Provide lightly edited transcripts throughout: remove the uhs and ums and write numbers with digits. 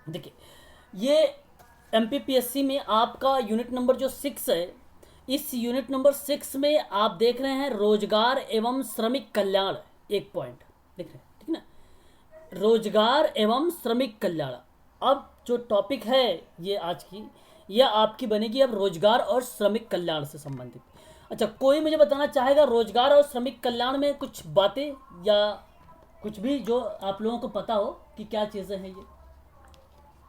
देखिए, ये एमपीपीएससी में आपका यूनिट नंबर जो 6 है, इस यूनिट नंबर 6 में आप देख रहे हैं रोजगार एवं श्रमिक कल्याण, एक पॉइंट देख रहे हैं, ठीक ना, रोजगार एवं श्रमिक कल्याण। अब जो टॉपिक है ये आज की, यह आपकी बनेगी अब रोजगार और श्रमिक कल्याण से संबंधित। अच्छा, कोई मुझे बताना चाहेगा रोजगार और श्रमिक कल्याण में कुछ बातें या कुछ भी जो आप लोगों को पता हो कि क्या चीज़ें हैं, ये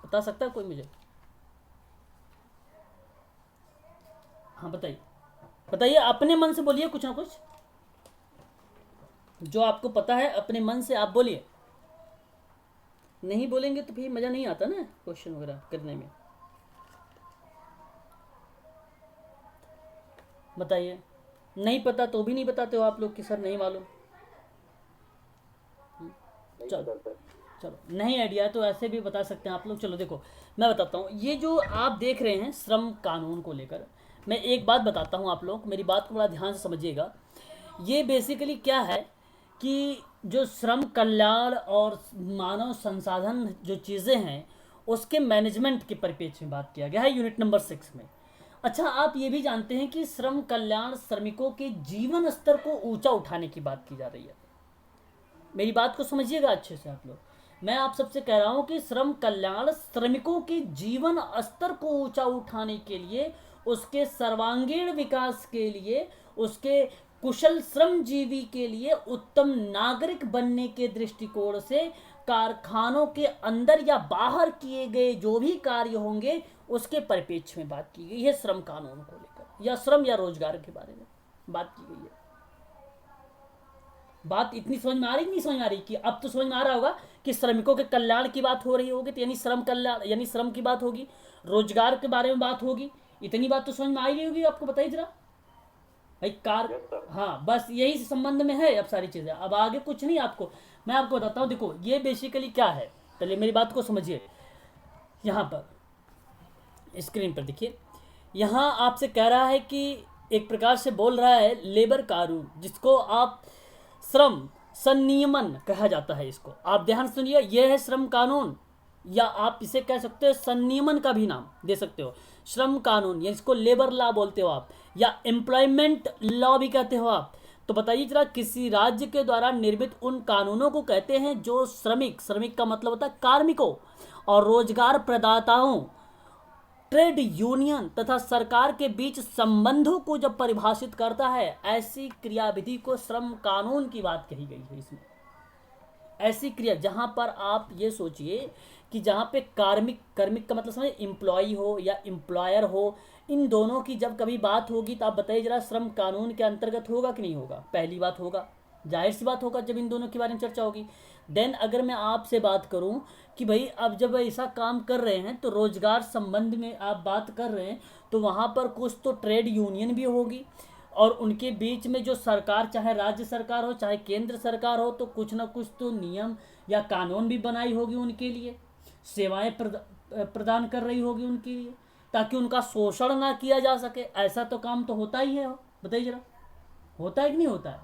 बता सकता है कोई मुझे? हाँ बताइए, बताइए, अपने मन से बोलिए कुछ ना कुछ, जो आपको पता है अपने मन से आप बोलिए। नहीं बोलेंगे तो फिर मज़ा नहीं आता ना क्वेश्चन वगैरह करने में। बताइए, नहीं पता तो भी नहीं बताते हो आप लोग कि सर नहीं मालूम। चलो, चलो नहीं आइडिया है तो ऐसे भी बता सकते हैं आप लोग। चलो देखो, मैं बताता हूँ, ये जो आप देख रहे हैं श्रम कानून को लेकर, मैं एक बात बताता हूँ, आप लोग मेरी बात को बड़ा ध्यान से समझिएगा। ये बेसिकली क्या है कि जो श्रम कल्याण और मानव संसाधन जो चीज़ें हैं उसके मैनेजमेंट के परिप्रेक्ष्य में बात किया गया है यूनिट नंबर 6 में। अच्छा, आप ये भी जानते हैं कि श्रम कल्याण श्रमिकों के जीवन स्तर को ऊंचा उठाने की बात की जा रही है। मेरी बात को समझिएगा अच्छे से आप लोग। मैं आप सबसे कह रहा हूं कि श्रम कल्याण श्रमिकों के जीवन स्तर को ऊंचा उठाने के लिए, उसके सर्वांगीण विकास के लिए, उसके कुशल श्रमजीवी के लिए, उत्तम नागरिक बनने के दृष्टिकोण से कारखानों के अंदर या बाहर किए गए जो भी कार्य होंगे उसके परिप्रेक्ष्य में बात की गई है श्रम कानून को लेकर, या श्रम या रोजगार के बारे में बात की गई है। बात इतनी समझ में आ रही नहीं समझ में आ रही? कि अब तो समझ में आ रहा होगा कि श्रमिकों के कल्याण की बात हो रही होगी तो यानी श्रम कल्याण यानी श्रम की बात होगी, रोजगार के बारे में बात होगी। इतनी बात तो समझ में आ ही रही होगी आपको, बताइए जरा भाई। कार हाँ, बस यही संबंध में है अब सारी चीज़ें, अब आगे कुछ नहीं। आपको मैं आपको बताता हूँ, देखो ये बेसिकली क्या है, पहले मेरी बात को समझिए। यहाँ पर स्क्रीन पर देखिए, यहाँ आपसे कह रहा है कि एक प्रकार से बोल रहा है लेबर कानून, जिसको आप श्रम संनियमन कहा जाता है। इसको आप ध्यान से सुनिए, यह है श्रम कानून, या आप इसे कह सकते हो संनियमन का भी नाम दे सकते हो। श्रम कानून या इसको लेबर लॉ बोलते हो आप, या एम्प्लॉयमेंट लॉ भी कहते हो आप। तो बताइए जरा, किसी राज्य के द्वारा निर्मित उन कानूनों को कहते हैं जो श्रमिक, श्रमिक का मतलब होता है कार्मिकों, और रोजगार प्रदाताओं, ट्रेड यूनियन तथा सरकार के बीच संबंधों को जब परिभाषित करता है, ऐसी क्रियाविधि को श्रम कानून की बात कही गई है। इसमें ऐसी क्रिया जहां पर आप ये सोचिए कि जहां पे कार्मिक, कार्मिक का मतलब समझे एम्प्लॉय हो या एम्प्लॉयर हो, इन दोनों की जब कभी बात होगी तो आप बताइए जरा श्रम कानून के अंतर्गत होगा कि नहीं होगा? पहली बात होगा, जाहिर सी बात होगा जब इन दोनों के बारे में चर्चा होगी। देन अगर मैं आपसे बात करूं कि भाई अब जब ऐसा काम कर रहे हैं तो रोजगार संबंध में आप बात कर रहे हैं, तो वहां पर कुछ तो ट्रेड यूनियन भी होगी, और उनके बीच में जो सरकार, चाहे राज्य सरकार हो चाहे केंद्र सरकार हो, तो कुछ ना कुछ तो नियम या कानून भी बनाई होगी उनके लिए, सेवाएं प्रदान कर रही होगी उनके लिए, ताकि उनका शोषण ना किया जा सके। ऐसा तो काम तो होता ही है, बताइए जरा, होता है कि नहीं होता है?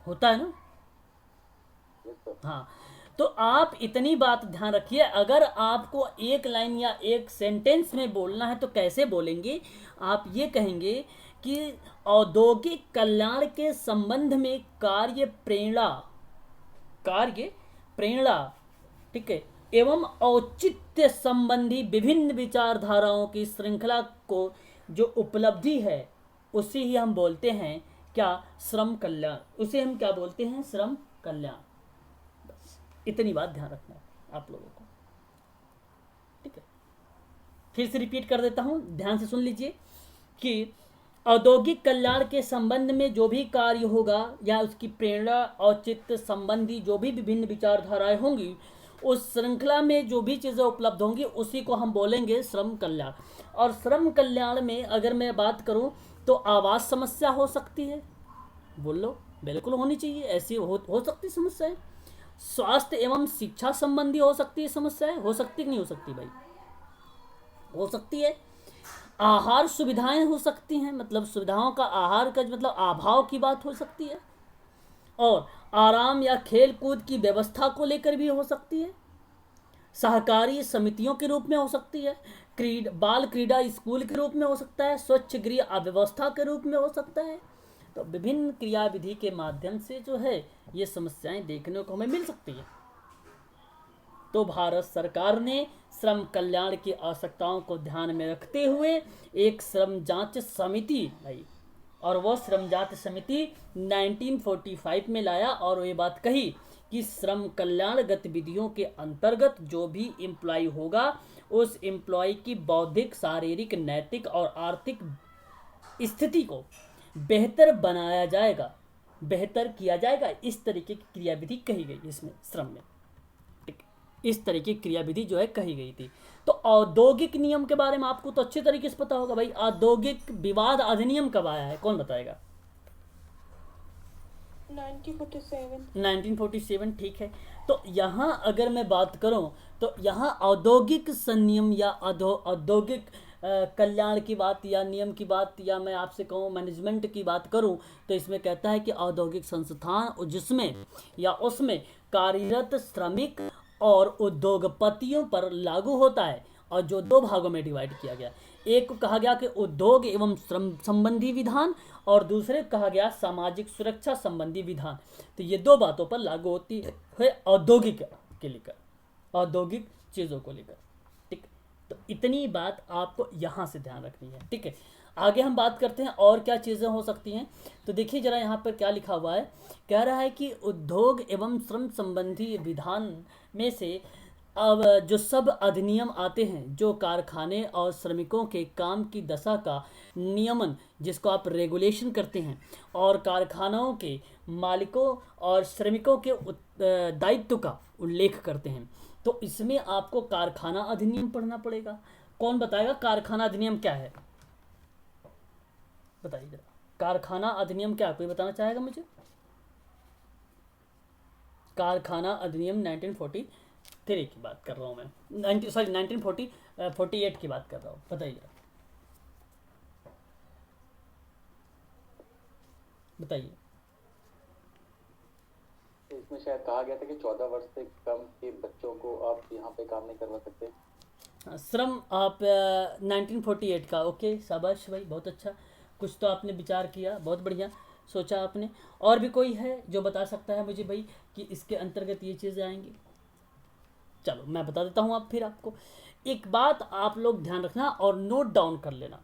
होता है ना? हाँ, तो आप इतनी बात ध्यान रखिए, अगर आपको एक लाइन या एक सेंटेंस में बोलना है तो कैसे बोलेंगे? आप ये कहेंगे कि औद्योगिक कल्याण के संबंध में कार्य प्रेरणा, कार्य प्रेरणा, ठीक है, एवं औचित्य संबंधी विभिन्न विचारधाराओं की श्रृंखला को जो उपलब्धि है, उसे ही हम बोलते हैं क्या? श्रम कल्याण। उसे हम क्या बोलते हैं? श्रम कल्याण। बस इतनी बात ध्यान रखना है आप लोगों को, ठीक है? फिर से रिपीट कर देता हूं, ध्यान से सुन लीजिए कि औद्योगिक कल्याण के संबंध में जो भी कार्य होगा या उसकी प्रेरणा औचित्य संबंधी जो भी विभिन्न विचारधाराएं होंगी, उस श्रृंखला में जो भी चीज़ें उपलब्ध होंगी उसी को हम बोलेंगे श्रम कल्याण। और श्रम कल्याण में अगर मैं बात करूं तो आवास समस्या हो सकती है, बोल लो, बिल्कुल होनी चाहिए, ऐसी हो सकती समस्याएं। स्वास्थ्य एवं शिक्षा संबंधी हो सकती है समस्याएं, हो सकती कि नहीं हो सकती भाई? हो सकती है। आहार सुविधाएं हो सकती हैं, मतलब सुविधाओं का, आहार का मतलब अभाव की बात हो सकती है। और आराम या खेल कूद की व्यवस्था को लेकर भी हो सकती है। सहकारी समितियों के रूप में हो सकती है, बाल क्रीड़ा स्कूल के रूप में हो सकता है, स्वच्छ गृह अव्यवस्था के रूप में हो सकता है। तो विभिन्न क्रियाविधि के माध्यम से जो है ये समस्याएं देखने को हमें मिल सकती है। तो भारत सरकार ने श्रम कल्याण की आवश्यकताओं को ध्यान में रखते हुए एक श्रम जांच समिति लाई, और वह श्रम जांच समिति 1945 में लाया, और ये बात कही कि श्रम कल्याण गतिविधियों के अंतर्गत जो भी एम्प्लॉय होगा उस एम्प्लॉय की बौद्धिक, शारीरिक, नैतिक और आर्थिक स्थिति को बेहतर बनाया जाएगा, बेहतर किया जाएगा। इस तरीके की क्रियाविधि कही गई इसमें श्रम में, ठीक, इस तरीके की क्रियाविधि जो है कही गई थी। तो औद्योगिक नियम के बारे में आपको तो अच्छे तरीके से पता होगा भाई। औद्योगिक विवाद अधिनियम कब आया है, कौन बताएगा? 1947, ठीक है। तो यहाँ अगर मैं बात करूँ तो यहाँ औद्योगिक संनियम या औद्योगिक कल्याण की बात या नियम की बात, या मैं आपसे कहूँ मैनेजमेंट की बात करूँ, तो इसमें कहता है कि औद्योगिक संस्थान जिसमें या उसमें कार्यरत श्रमिक और उद्योगपतियों पर लागू होता है, और जो दो भागों में डिवाइड किया गया। एक को कहा गया कि उद्योग एवं श्रम संबंधी विधान, और दूसरे कहा गया सामाजिक सुरक्षा संबंधी विधान। तो ये दो बातों पर लागू होती है औद्योगिक के लेकर, औद्योगिक चीज़ों को लेकर, ठीक। तो इतनी बात आपको यहाँ से ध्यान रखनी है, ठीक है। आगे हम बात करते हैं और क्या चीज़ें हो सकती हैं। तो देखिए जरा यहाँ पर क्या लिखा हुआ है, कह रहा है कि उद्योग एवं श्रम संबंधी विधान में से अब जो सब अधिनियम आते हैं जो कारखाने और श्रमिकों के काम की दशा का नियमन, जिसको आप रेगुलेशन करते हैं, और कारखानों के मालिकों और श्रमिकों के दायित्व का उल्लेख करते हैं। तो इसमें आपको कारखाना अधिनियम पढ़ना पड़ेगा। कौन बताएगा कारखाना अधिनियम क्या है? बताइए जरा, कारखाना अधिनियम क्या है? कोई बताना चाहेगा मुझे? कारखाना अधिनियम 1943 की बात कर रहा हूँ मैं, 1948 की बात कर रहा हूँ। बताइए, बताइए। इसमें शायद कहा गया था कि 14 वर्ष से कम के बच्चों को आप यहाँ पे काम नहीं करवा सकते। श्रम आप 1948 का, ओके, शाबाश भाई, बहुत अच्छा, कुछ तो आपने विचार किया, बहुत बढ़िया सोचा आपने। और भी कोई है जो बता सकता है मुझे भाई कि इसके अंतर्गत ये चीज़ें आएंगी? चलो मैं बता देता हूँ। आप फिर आपको एक बात आप लोग ध्यान रखना और नोट डाउन कर लेना,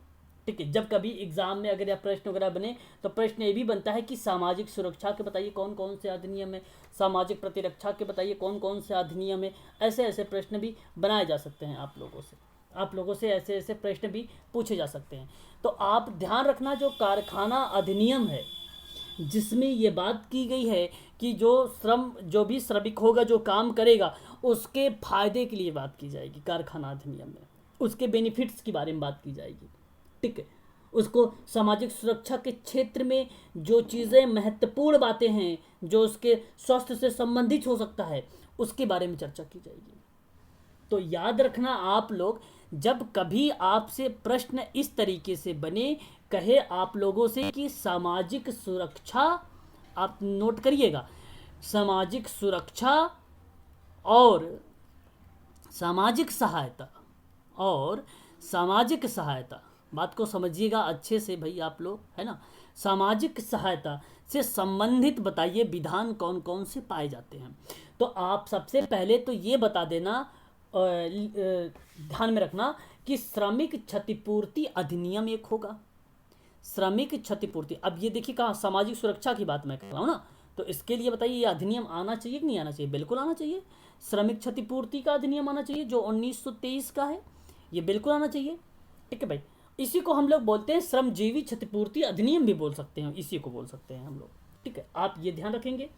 ठीक है। जब कभी एग्जाम में अगर या प्रश्न वगैरह बने तो प्रश्न ये भी बनता है कि सामाजिक सुरक्षा के बताइए कौन कौन से अधिनियम है, सामाजिक प्रतिरक्षा के बताइए कौन कौन से अधिनियम है। ऐसे ऐसे प्रश्न भी बनाए जा सकते हैं आप लोगों से ऐसे ऐसे प्रश्न भी पूछे जा सकते हैं। तो आप ध्यान रखना, जो कारखाना अधिनियम है जिसमें ये बात की गई है कि जो भी श्रमिक होगा, जो काम करेगा, उसके फायदे के लिए बात की जाएगी कारखाना अधिनियम में, उसके बेनिफिट्स के बारे में बात की जाएगी, ठीक है। उसको सामाजिक सुरक्षा के क्षेत्र में जो चीज़ें महत्वपूर्ण बातें हैं, जो उसके स्वास्थ्य से संबंधित हो सकता है, उसके बारे में चर्चा की जाएगी। तो याद रखना आप लोग, जब कभी आपसे प्रश्न इस तरीके से बने, कहे आप लोगों से कि सामाजिक सुरक्षा, आप नोट करिएगा, सामाजिक सुरक्षा और सामाजिक सहायता, और सामाजिक सहायता, बात को समझिएगा अच्छे से भाई आप लोग, है ना। सामाजिक सहायता से संबंधित बताइए विधान कौन कौन से पाए जाते हैं। तो आप सबसे पहले तो ये बता देना, ध्यान में रखना कि श्रमिक क्षतिपूर्ति अधिनियम एक होगा, श्रमिक क्षतिपूर्ति। अब ये देखिए कहाँ सामाजिक सुरक्षा की बात मैं कर रहा हूँ ना, तो इसके लिए बताइए ये अधिनियम आना चाहिए कि नहीं आना चाहिए? बिल्कुल आना चाहिए। श्रमिक क्षतिपूर्ति का अधिनियम आना चाहिए जो 1923 का है, ये बिल्कुल आना चाहिए, ठीक है भाई। इसी को हम लोग बोलते हैं श्रमजीवी क्षतिपूर्ति अधिनियम भी बोल सकते हैं, इसी को बोल सकते हैं हम लोग, ठीक है। आप ये ध्यान रखेंगे।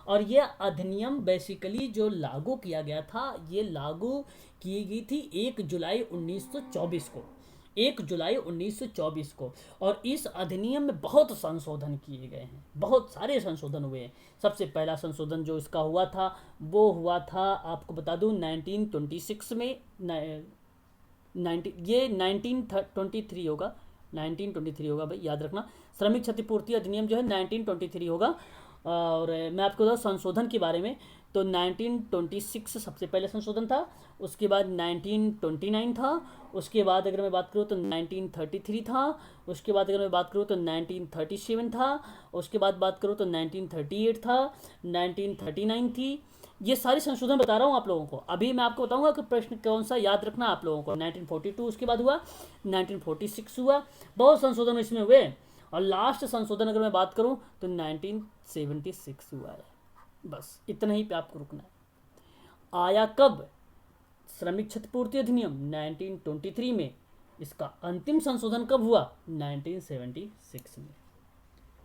और ये अधिनियम बेसिकली जो लागू किया गया था, ये लागू की गई थी 1 जुलाई 1924 को, 1 जुलाई 1924 को। और इस अधिनियम में बहुत संशोधन किए गए हैं, बहुत सारे संशोधन हुए हैं। सबसे पहला संशोधन जो इसका हुआ था वो हुआ था, आपको बता दूं, 1926 में, ये 1923 होगा, 1923 होगा भाई, याद रखना। श्रमिक क्षतिपूर्ति अधिनियम जो है 1923 होगा। और मैं आपको बता संशोधन के बारे में तो 1926 सबसे पहले संशोधन था, उसके बाद 1929 था, उसके बाद अगर मैं बात करूँ तो 1933 था, उसके बाद अगर मैं बात करूँ तो 1937 था, उसके बाद बात करूँ तो 1938 था, 1939 थी। ये सारे संशोधन बता रहा हूँ आप लोगों को। अभी मैं आपको बताऊंगा कि प्रश्न कौन सा याद रखना आप लोगों को। 1942 उसके बाद हुआ, 1946 हुआ, बहुत संशोधन इसमें हुए। और लास्ट संशोधन अगर मैं बात करूं तो 1976 हुआ है। बस इतना ही पे आपको रुकना है। आया कब श्रमिक क्षतिपूर्ति अधिनियम? 1923 में। इसका अंतिम संशोधन कब हुआ? 1976 में।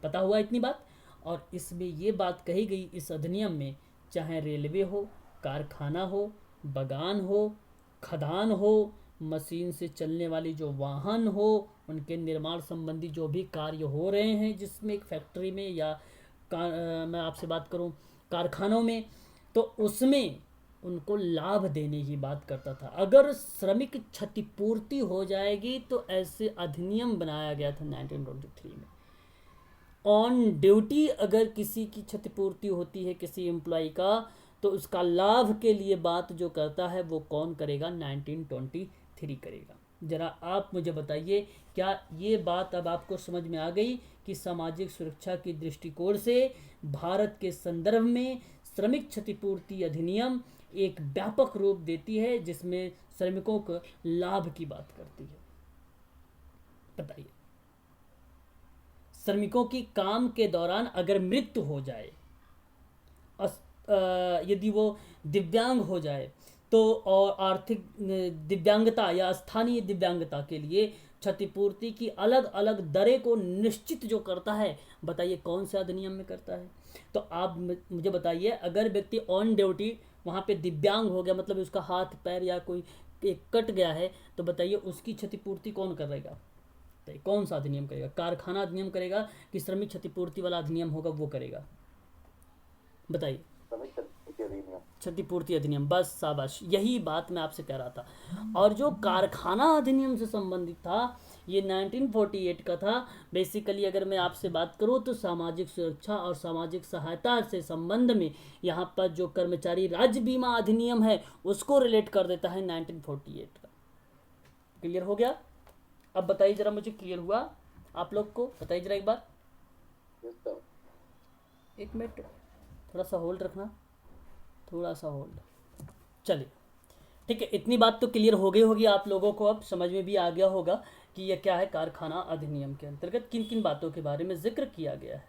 पता हुआ इतनी बात। और इसमें ये बात कही गई इस अधिनियम में, चाहे रेलवे हो, कारखाना हो, बागान हो, खदान हो, मशीन से चलने वाली जो वाहन हो, उनके निर्माण संबंधी जो भी कार्य हो रहे हैं जिसमें एक फैक्ट्री में या मैं आपसे बात करूं कारखानों में, तो उसमें उनको लाभ देने की बात करता था। अगर श्रमिक क्षतिपूर्ति हो जाएगी तो ऐसे अधिनियम बनाया गया था 1923 में। ऑन ड्यूटी अगर किसी की क्षतिपूर्ति होती है किसी एम्प्लॉय का, तो उसका लाभ के लिए बात जो करता है वो कौन करेगा? 1923 करेगा। जरा आप मुझे बताइए, क्या ये बात अब आपको समझ में आ गई कि सामाजिक सुरक्षा की दृष्टिकोण से भारत के संदर्भ में श्रमिक क्षतिपूर्ति अधिनियम एक व्यापक रूप देती है जिसमें श्रमिकों को लाभ की बात करती है? बताइए। श्रमिकों की काम के दौरान अगर मृत्यु हो जाए, यदि वो दिव्यांग हो जाए, तो और आर्थिक दिव्यांगता या स्थानीय दिव्यांगता के लिए क्षतिपूर्ति की अलग अलग दरें को निश्चित जो करता है, बताइए कौन से अधिनियम में करता है? तो आप मुझे बताइए, अगर व्यक्ति ऑन ड्यूटी वहाँ पे दिव्यांग हो गया, मतलब उसका हाथ पैर या कोई एक कट गया है, तो बताइए उसकी क्षतिपूर्ति कौन करेगा? कौन सा अधिनियम करेगा? कारखाना अधिनियम करेगा कि श्रमिक क्षतिपूर्ति वाला अधिनियम होगा वो करेगा? बताइए। क्षतिपूर्ति अधिनियम। बस शाबाश, यही बात मैं आपसे कह रहा था। और जो कारखाना अधिनियम से संबंधित था ये 1948 का था। बेसिकली अगर मैं आपसे बात करूं तो सामाजिक सुरक्षा और सामाजिक सहायता से संबंध में यहाँ पर जो कर्मचारी राज्य बीमा अधिनियम है उसको रिलेट कर देता है 1948 का। क्लियर हो गया? अब बताइए जरा मुझे, क्लियर हुआ आप लोग को? बताइए जरा एक बार। एक मिनट थोड़ा सा होल्ड रखना, थोड़ा सा होल्ड। चलिए ठीक है, इतनी बात तो क्लियर हो गई होगी आप लोगों को। अब समझ में भी आ गया होगा कि यह क्या है, कारखाना अधिनियम के अंतर्गत किन किन बातों के बारे में जिक्र किया गया है,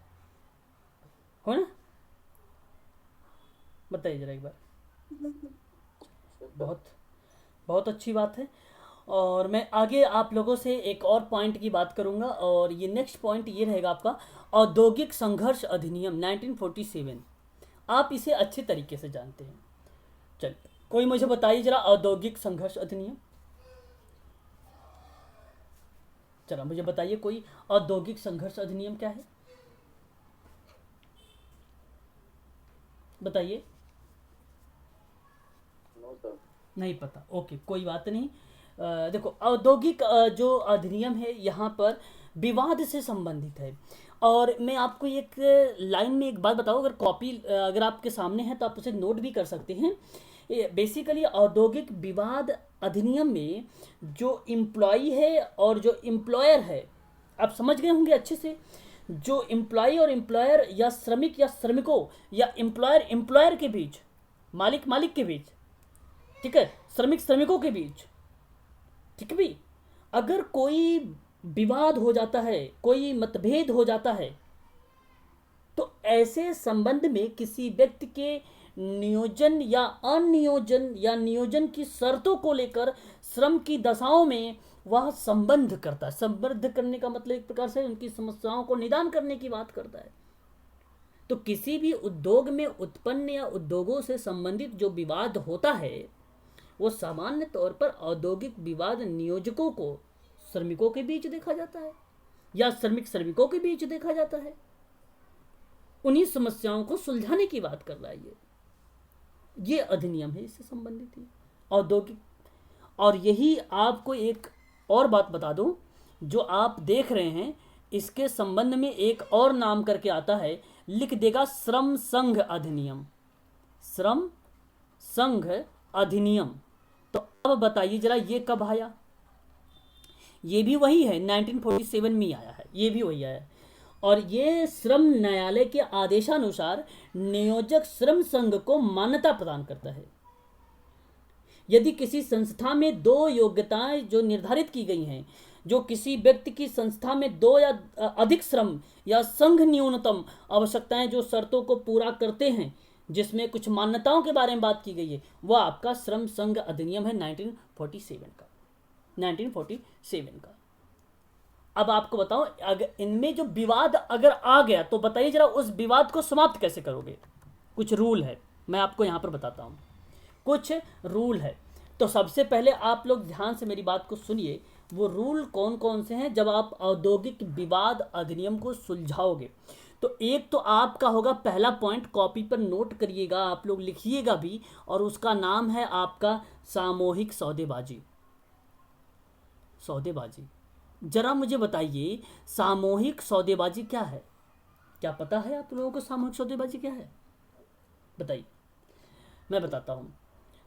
हो ना? बताइए जरा एक बार। बहुत बहुत अच्छी बात है। और मैं आगे आप लोगों से एक और पॉइंट की बात करूंगा, और ये नेक्स्ट पॉइंट ये रहेगा आपका औद्योगिक संघर्ष अधिनियम 1947। आप इसे अच्छे तरीके से जानते हैं। चलिए कोई मुझे बताइए जरा औद्योगिक संघर्ष अधिनियम। चलो मुझे बताइए कोई औद्योगिक संघर्ष अधिनियम क्या है, बताइए। नहीं पता? ओके कोई बात नहीं। देखो औद्योगिक जो अधिनियम है यहाँ पर विवाद से संबंधित है। और मैं आपको एक लाइन में एक बात बताऊँ, अगर कॉपी अगर आपके सामने है तो आप उसे नोट भी कर सकते हैं। बेसिकली औद्योगिक विवाद अधिनियम में जो एम्प्लॉई है और जो एम्प्लॉयर है, आप समझ गए होंगे अच्छे से। जो एम्प्लॉई और एम्प्लॉयर या श्रमिक या श्रमिकों या एम्प्लॉयर एम्प्लॉयर के बीच, मालिक मालिक के बीच, ठीक है, श्रमिक श्रमिकों के बीच, ठीक है भी, अगर कोई विवाद हो जाता है, कोई मतभेद हो जाता है, तो ऐसे संबंध में किसी व्यक्ति के नियोजन या अनियोजन या नियोजन की शर्तों को लेकर श्रम की दशाओं में वह संबंध करता है। संबद्ध करने का मतलब एक प्रकार से उनकी समस्याओं को निदान करने की बात करता है। तो किसी भी उद्योग में उत्पन्न या उद्योगों से संबंधित जो विवाद होता है वो सामान्य तौर पर औद्योगिक विवाद नियोजकों को श्रमिकों के बीच देखा जाता है या श्रमिक श्रमिकों के बीच देखा जाता है। उन्हीं समस्याओं को सुलझाने की बात कर रहा है ये अधिनियम है, इससे संबंधित है औद्योगिक। और यही आपको एक और बात बता दूं, जो आप देख रहे हैं इसके संबंध में एक और नाम करके आता है, लिख देगा श्रम संघ अधिनियम। श्रम संघ अधिनियम। तो अब बताइए जरा ये कब आया? ये भी वही है, 1947 में आया है, ये भी वही आया है। और ये श्रम न्यायालय के आदेशानुसार नियोजक श्रम संघ को मान्यता प्रदान करता है। यदि किसी संस्था में दो योग्यताएं जो निर्धारित की गई हैं, जो किसी व्यक्ति की संस्था में दो या अधिक श्रम या संघ न्यूनतम आवश्यकताएं जो शर्तों को पूरा करते हैं, जिसमें कुछ मान्यताओं के बारे में बात की गई है, वह आपका श्रम संघ अधिनियम है 1947 का। अब आपको बताओ, अगर इनमें जो विवाद अगर आ गया तो बताइए जरा उस विवाद को समाप्त कैसे करोगे? कुछ रूल है, मैं आपको यहां पर बताता हूं, कुछ रूल है। तो सबसे पहले आप लोग ध्यान से मेरी बात को सुनिए, वो रूल कौन कौन से हैं जब आप औद्योगिक विवाद अधिनियम को सुलझाओगे। तो एक तो आपका होगा पहला पॉइंट, कॉपी पर नोट करिएगा, आप लोग लिखिएगा भी, और उसका नाम है आपका सामूहिक सौदेबाजी। सौदेबाजी, जरा मुझे बताइए सामूहिक सौदेबाजी क्या है? क्या पता है आप लोगों को सामूहिक सौदेबाजी क्या है? बताइए, मैं बताता हूँ।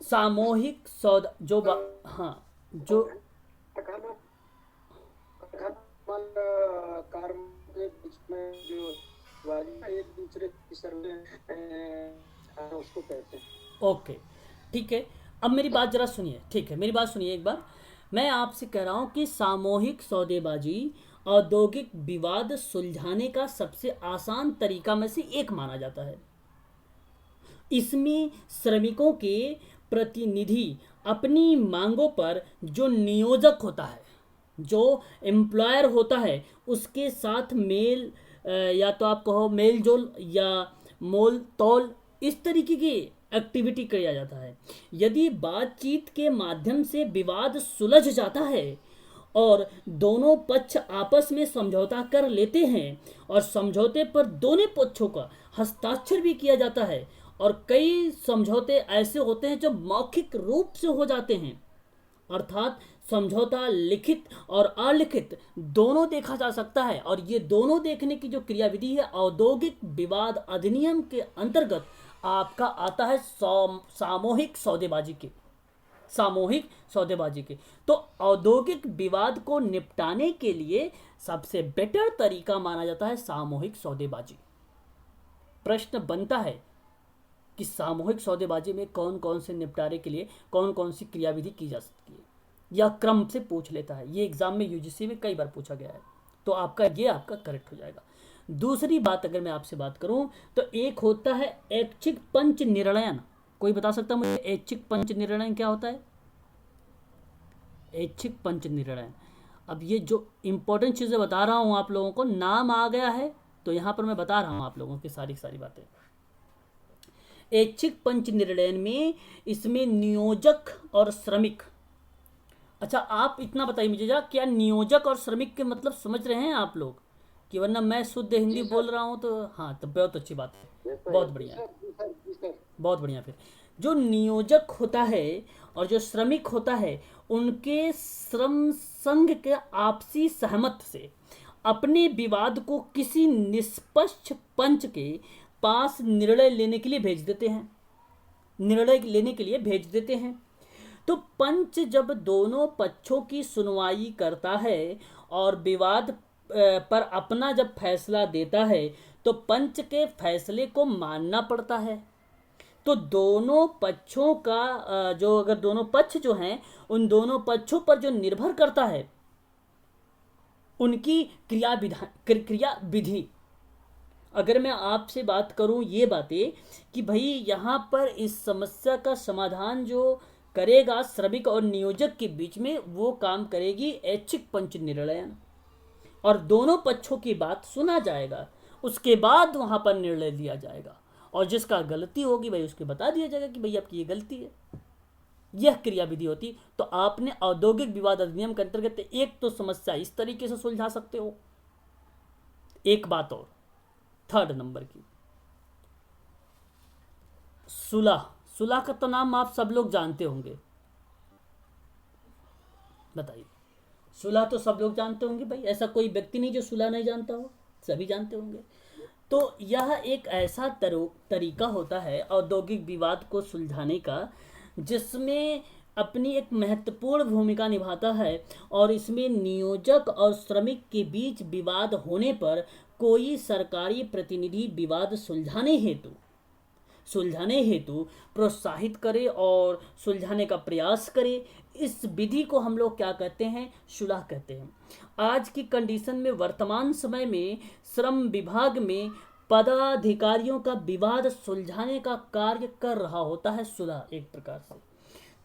सामूहिक सौदा जो हाँ जो कार के बीच में जो वाली एक दूसरे की सर्वे उसको कहते हैं। ओके, ठीक है। अब मेरी बात जरा सुनिए, ठीक है, मेरी बात सुनिए एक बार। मैं आपसे कह रहा हूँ कि सामूहिक सौदेबाजी औद्योगिक विवाद सुलझाने का सबसे आसान तरीका में से एक माना जाता है। इसमें श्रमिकों के प्रतिनिधि अपनी मांगों पर जो नियोजक होता है, जो एम्प्लॉयर होता है, उसके साथ मेल या तो आप कहो मेल जोल या मोल तोल, इस तरीके की एक्टिविटी किया जाता है। यदि बातचीत के माध्यम से विवाद सुलझ जाता है और दोनों पक्ष आपस में समझौता कर लेते हैं और समझौते पर दोनों पक्षों का हस्ताक्षर भी किया जाता है, और कई समझौते ऐसे होते हैं जो मौखिक रूप से हो जाते हैं, अर्थात समझौता लिखित और अलिखित दोनों देखा जा सकता है। और ये दोनों देखने की जो क्रियाविधि है औद्योगिक विवाद अधिनियम के अंतर्गत आपका आता है सामूहिक सौदेबाजी के। सामूहिक सौदेबाजी के तो औद्योगिक विवाद को निपटाने के लिए सबसे बेटर तरीका माना जाता है सामूहिक सौदेबाजी। प्रश्न बनता है कि सामूहिक सौदेबाजी में कौन कौन से निपटारे के लिए कौन कौन सी क्रियाविधि की जा सकती है, या क्रम से पूछ लेता है। ये एग्जाम में यूजीसी में कई बार पूछा गया है, तो आपका करेक्ट हो जाएगा। दूसरी बात अगर मैं आपसे बात करूं तो एक होता है ऐच्छिक पंच निर्णयन। कोई बता सकता मुझे ऐच्छिक पंच निर्णयन क्या होता है? ऐच्छिक पंच निर्णयन, अब ये जो इंपॉर्टेंट चीजें बता रहा हूं आप लोगों को, नाम आ गया है तो यहां पर मैं बता रहा हूं आप लोगों की सारी बातें। ऐच्छिक पंच निर्णय में इसमें नियोजक और श्रमिक, अच्छा आप इतना बताइए मुझे जरा, क्या नियोजक और श्रमिक के मतलब समझ रहे हैं आप लोग? कि वरना मैं शुद्ध हिंदी बोल रहा हूँ तो हाँ, तो बहुत अच्छी बात है, बहुत बढ़िया, बहुत बढ़िया। फिर जो नियोजक होता है और जो श्रमिक होता है, उनके श्रम संघ के आपसी सहमत से अपने विवाद को किसी निष्पक्ष पंच के पास निर्णय लेने के लिए भेज देते हैं। तो पंच जब दोनों पक्षों की सुनवाई करता है और विवाद पर अपना जब फैसला देता है, तो पंच के फैसले को मानना पड़ता है। तो दोनों पक्षों का जो अगर दोनों पक्ष जो हैं, उन दोनों पक्षों पर जो निर्भर करता है उनकी क्रिया विधि। अगर मैं आपसे बात करूं ये बातें कि भाई यहाँ पर इस समस्या का समाधान जो करेगा श्रमिक और नियोजक के बीच में, वो काम करेगी ऐच्छिक पंच निर्णयन, और दोनों पक्षों की बात सुना जाएगा, उसके बाद वहां पर निर्णय लिया जाएगा, और जिसका गलती होगी भाई उसके बता दिया जाएगा कि भाई आपकी ये गलती है। यह क्रियाविधि होती। तो आपने औद्योगिक विवाद अधिनियम के अंतर्गत एक तो समस्या इस तरीके से सुलझा सकते हो। एक बात और, थर्ड नंबर की, सुलह। सुलह का तो नाम आप सब लोग जानते होंगे, बताइए। सुलह तो सब लोग जानते होंगे भाई, ऐसा कोई व्यक्ति नहीं जो सुलह नहीं जानता हो, सभी जानते होंगे। तो यह एक ऐसा तरीका होता है औद्योगिक विवाद को सुलझाने का, जिसमें अपनी एक महत्वपूर्ण भूमिका निभाता है, और इसमें नियोजक और श्रमिक के बीच विवाद होने पर कोई सरकारी प्रतिनिधि विवाद सुलझाने हेतु प्रोत्साहित करे और सुलझाने का प्रयास करे। इस विधि को हम लोग क्या कहते हैं? सुलह कहते हैं। आज की कंडीशन में, वर्तमान समय में श्रम विभाग में पदाधिकारियों का विवाद सुलझाने का कार्य कर रहा होता है सुलह एक प्रकार से।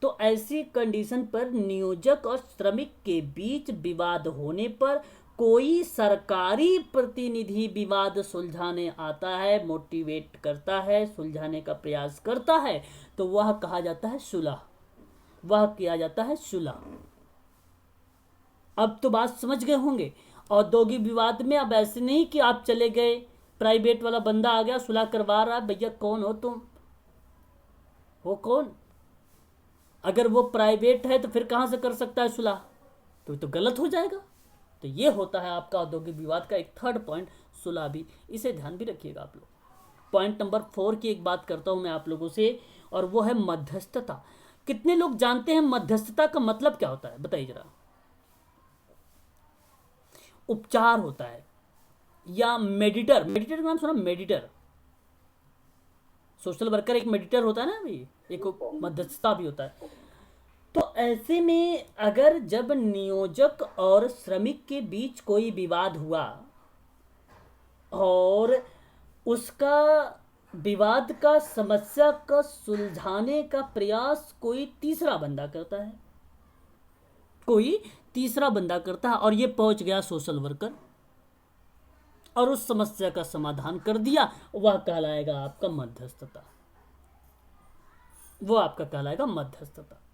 तो ऐसी कंडीशन पर नियोजक और श्रमिक के बीच विवाद होने पर कोई सरकारी प्रतिनिधि विवाद सुलझाने आता है, मोटिवेट करता है, सुलझाने का प्रयास करता है, तो वह कहा जाता है सुलह, वह किया जाता है सुलह। अब तो बात समझ गए होंगे। औद्योगिक विवाद में अब ऐसे नहीं कि आप चले गए, प्राइवेट वाला बंदा आ गया सुलह करवा रहा है, भैया कौन हो तुम? वो कौन? अगर वो प्राइवेट है तो फिर कहां से कर सकता है सुलह? तो गलत हो जाएगा। तो ये होता है आपका औद्योगिक विवाद का एक थर्ड पॉइंट, सुलह भी। इसे ध्यान भी रखिएगा आप लोग। पॉइंट नंबर 4 की एक बात करता हूं मैं आप लोगों से, और वो है मध्यस्थता। कितने लोग जानते हैं मध्यस्थता का मतलब क्या होता है? बताइए जरा। उपचार होता है, या मेडिटर का नाम सुना? मेडिटर, सोशल वर्कर एक मेडिटर होता है ना भाई, एक मध्यस्थता भी होता है। तो ऐसे में अगर जब नियोजक और श्रमिक के बीच कोई विवाद हुआ और उसका विवाद का समस्या का सुलझाने का प्रयास कोई तीसरा बंदा करता है, और ये पहुंच गया सोशल वर्कर और उस समस्या का समाधान कर दिया, वह कहलाएगा आपका मध्यस्थता,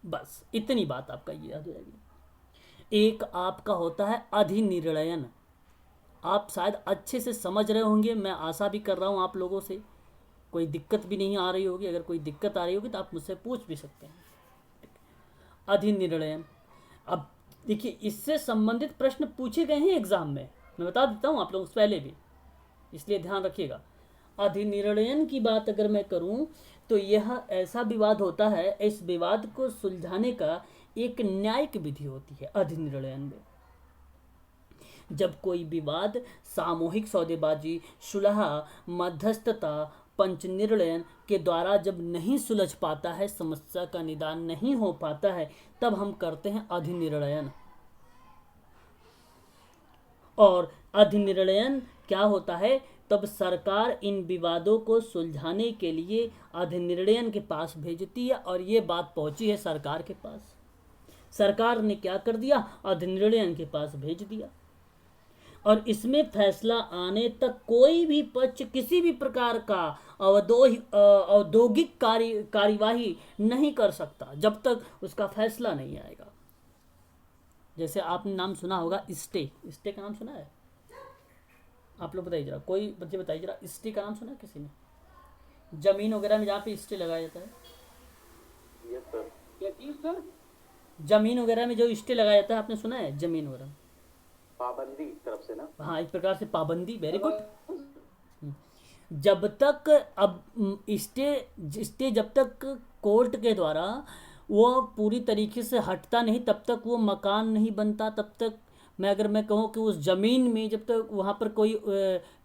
बस इतनी बात आपका याद हो जाएगी। एक आपका होता है अधिनिर्णयन। आप शायद अच्छे से समझ रहे होंगे, मैं आशा भी कर रहा हूं आप लोगों से कोई दिक्कत भी नहीं आ रही होगी। अगर कोई दिक्कत आ रही होगी तो आप मुझसे पूछ भी सकते हैं। अधिनिर्णयन, अब देखिए इससे संबंधित प्रश्न पूछे गए हैं एग्जाम में, मैं बता देता हूं आप लोगों से पहले भी, इसलिए ध्यान रखिएगा। अधिनिर्णयन की बात अगर मैं करूं तो यह ऐसा विवाद होता है, इस विवाद को सुलझाने का एक न्यायिक विधि होती है अधिनिर्णयन में। जब कोई विवाद सामूहिक सौदेबाजी, सुलह, मध्यस्थता, पंच निर्णयन के द्वारा जब नहीं सुलझ पाता है, समस्या का निदान नहीं हो पाता है, तब हम करते हैं अधिनिर्णयन। और अधिनिर्णयन क्या होता है? तब सरकार इन विवादों को सुलझाने के लिए अधिनिर्णयन के पास भेजती है, और ये बात पहुंची है सरकार के पास। सरकार ने क्या कर दिया? अधिनिर्णयन के पास भेज दिया, और इसमें फैसला आने तक कोई भी पक्ष किसी भी प्रकार का औद्योगिक कार्यवाही नहीं कर सकता जब तक उसका फैसला नहीं आएगा। जैसे आपने नाम सुना होगा स्टे का नाम सुना है आप लोग? बताइए जरा, कोई बच्चे बताइए जरा, स्टे का नाम सुना है किसी ने? जमीन वगैरह में जहाँ पे स्टे लगाया जाता है, यस सर। क्या चीज सर? जमीन वगैरह में जो स्टे लगाया जाता है, आपने सुना है? जमीन वगैरह पाबंदी की तरफ से ना? हाँ, एक प्रकार से पाबंदी। Very good. जब तक अब स्टे जब तक कोर्ट के द्वारा वो पूरी तरीके से हटता नहीं, तब तक वो मकान नहीं बनता। तब तक अगर मैं कहूँ कि उस ज़मीन में जब तक वहाँ पर कोई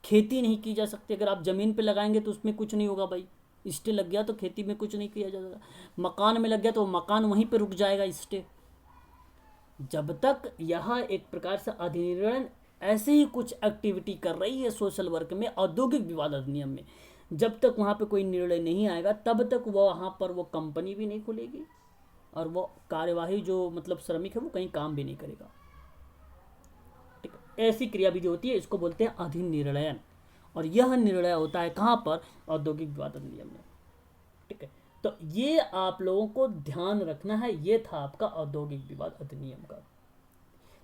खेती नहीं की जा सकती। अगर आप ज़मीन पे लगाएंगे तो उसमें कुछ नहीं होगा भाई, स्टे लग गया तो खेती में कुछ नहीं किया जाएगा। मकान में लग गया तो मकान वहीं पे रुक जाएगा स्टे। जब तक यह एक प्रकार से अधिनिर्णय ऐसे ही कुछ एक्टिविटी कर रही है सोशल वर्क में, औद्योगिक विवाद अधिनियम में, जब तक वहाँ पे कोई निर्णय नहीं आएगा, तब तक वो वहाँ पर वो कंपनी भी नहीं खुलेगी, और वो कार्यवाही जो मतलब श्रमिक है वो कहीं काम भी नहीं करेगा। ठीक है, ऐसी क्रिया विधि होती है, इसको बोलते हैं अधिनिर्णयन। और यह निर्णय होता है कहाँ पर? औद्योगिक विवाद अधिनियम में। ठीक है, तो ये आप लोगों को ध्यान रखना है। ये था आपका औद्योगिक विवाद अधिनियम का।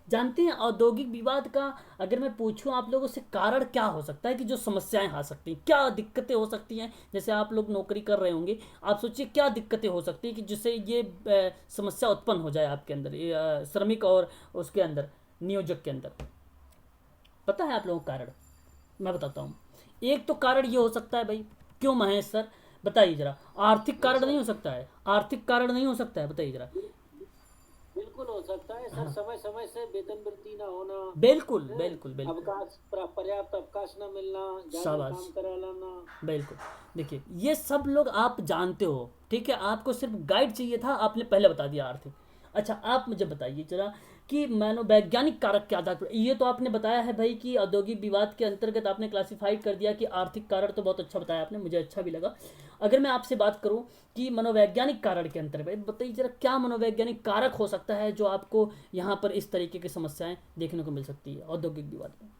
जानते हैं औद्योगिक विवाद का अगर मैं पूछूं आप लोगों से, कारण क्या हो सकता है कि जो समस्याएं आ सकती हैं, क्या दिक्कतें हो सकती हैं? जैसे आप लोग नौकरी कर रहे होंगे, आप सोचिए क्या दिक्कतें हो सकती हैं कि जिससे ये समस्या उत्पन्न हो जाए आपके अंदर, श्रमिक और उसके अंदर, नियोजक के अंदर। पता है आप लोगों को कारण? मैं बताता हूँ। एक तो कारण ये हो सकता है भाई, क्यों महेश सर बताइए जरा, आर्थिक कारण नहीं हो सकता है, आर्थिक कारण नहीं हो सकता है, बताइए जरा। बिल्कुल हो सकता है सर, समय समय से वेतन वृद्धि ना होना, बिल्कुल बिल्कुल बिल्कुल, अवकाश पर्याप्त अवकाश न मिलना, ज्यादा शाबाश, काम करा लाना। बिल्कुल। देखिए ये सब लोग आप जानते हो, ठीक है, आपको सिर्फ गाइड चाहिए था, आपने पहले बता दिया आर्थिक। अच्छा आप मुझे बताइए जरा कि मनोवैज्ञानिक कारक के आधार पर, ये तो आपने बताया है भाई कि औद्योगिक विवाद के अंतर्गत आपने क्लासिफाइड कर दिया कि आर्थिक कारण, तो बहुत अच्छा बताया आपने, मुझे अच्छा भी लगा। अगर मैं आपसे बात करूं कि मनोवैज्ञानिक कारण के अंतर्गत बताइए जरा, क्या मनोवैज्ञानिक कारक हो सकता है जो आपको यहाँ पर इस तरीके की समस्याएं देखने को मिल सकती है औद्योगिक विवाद में।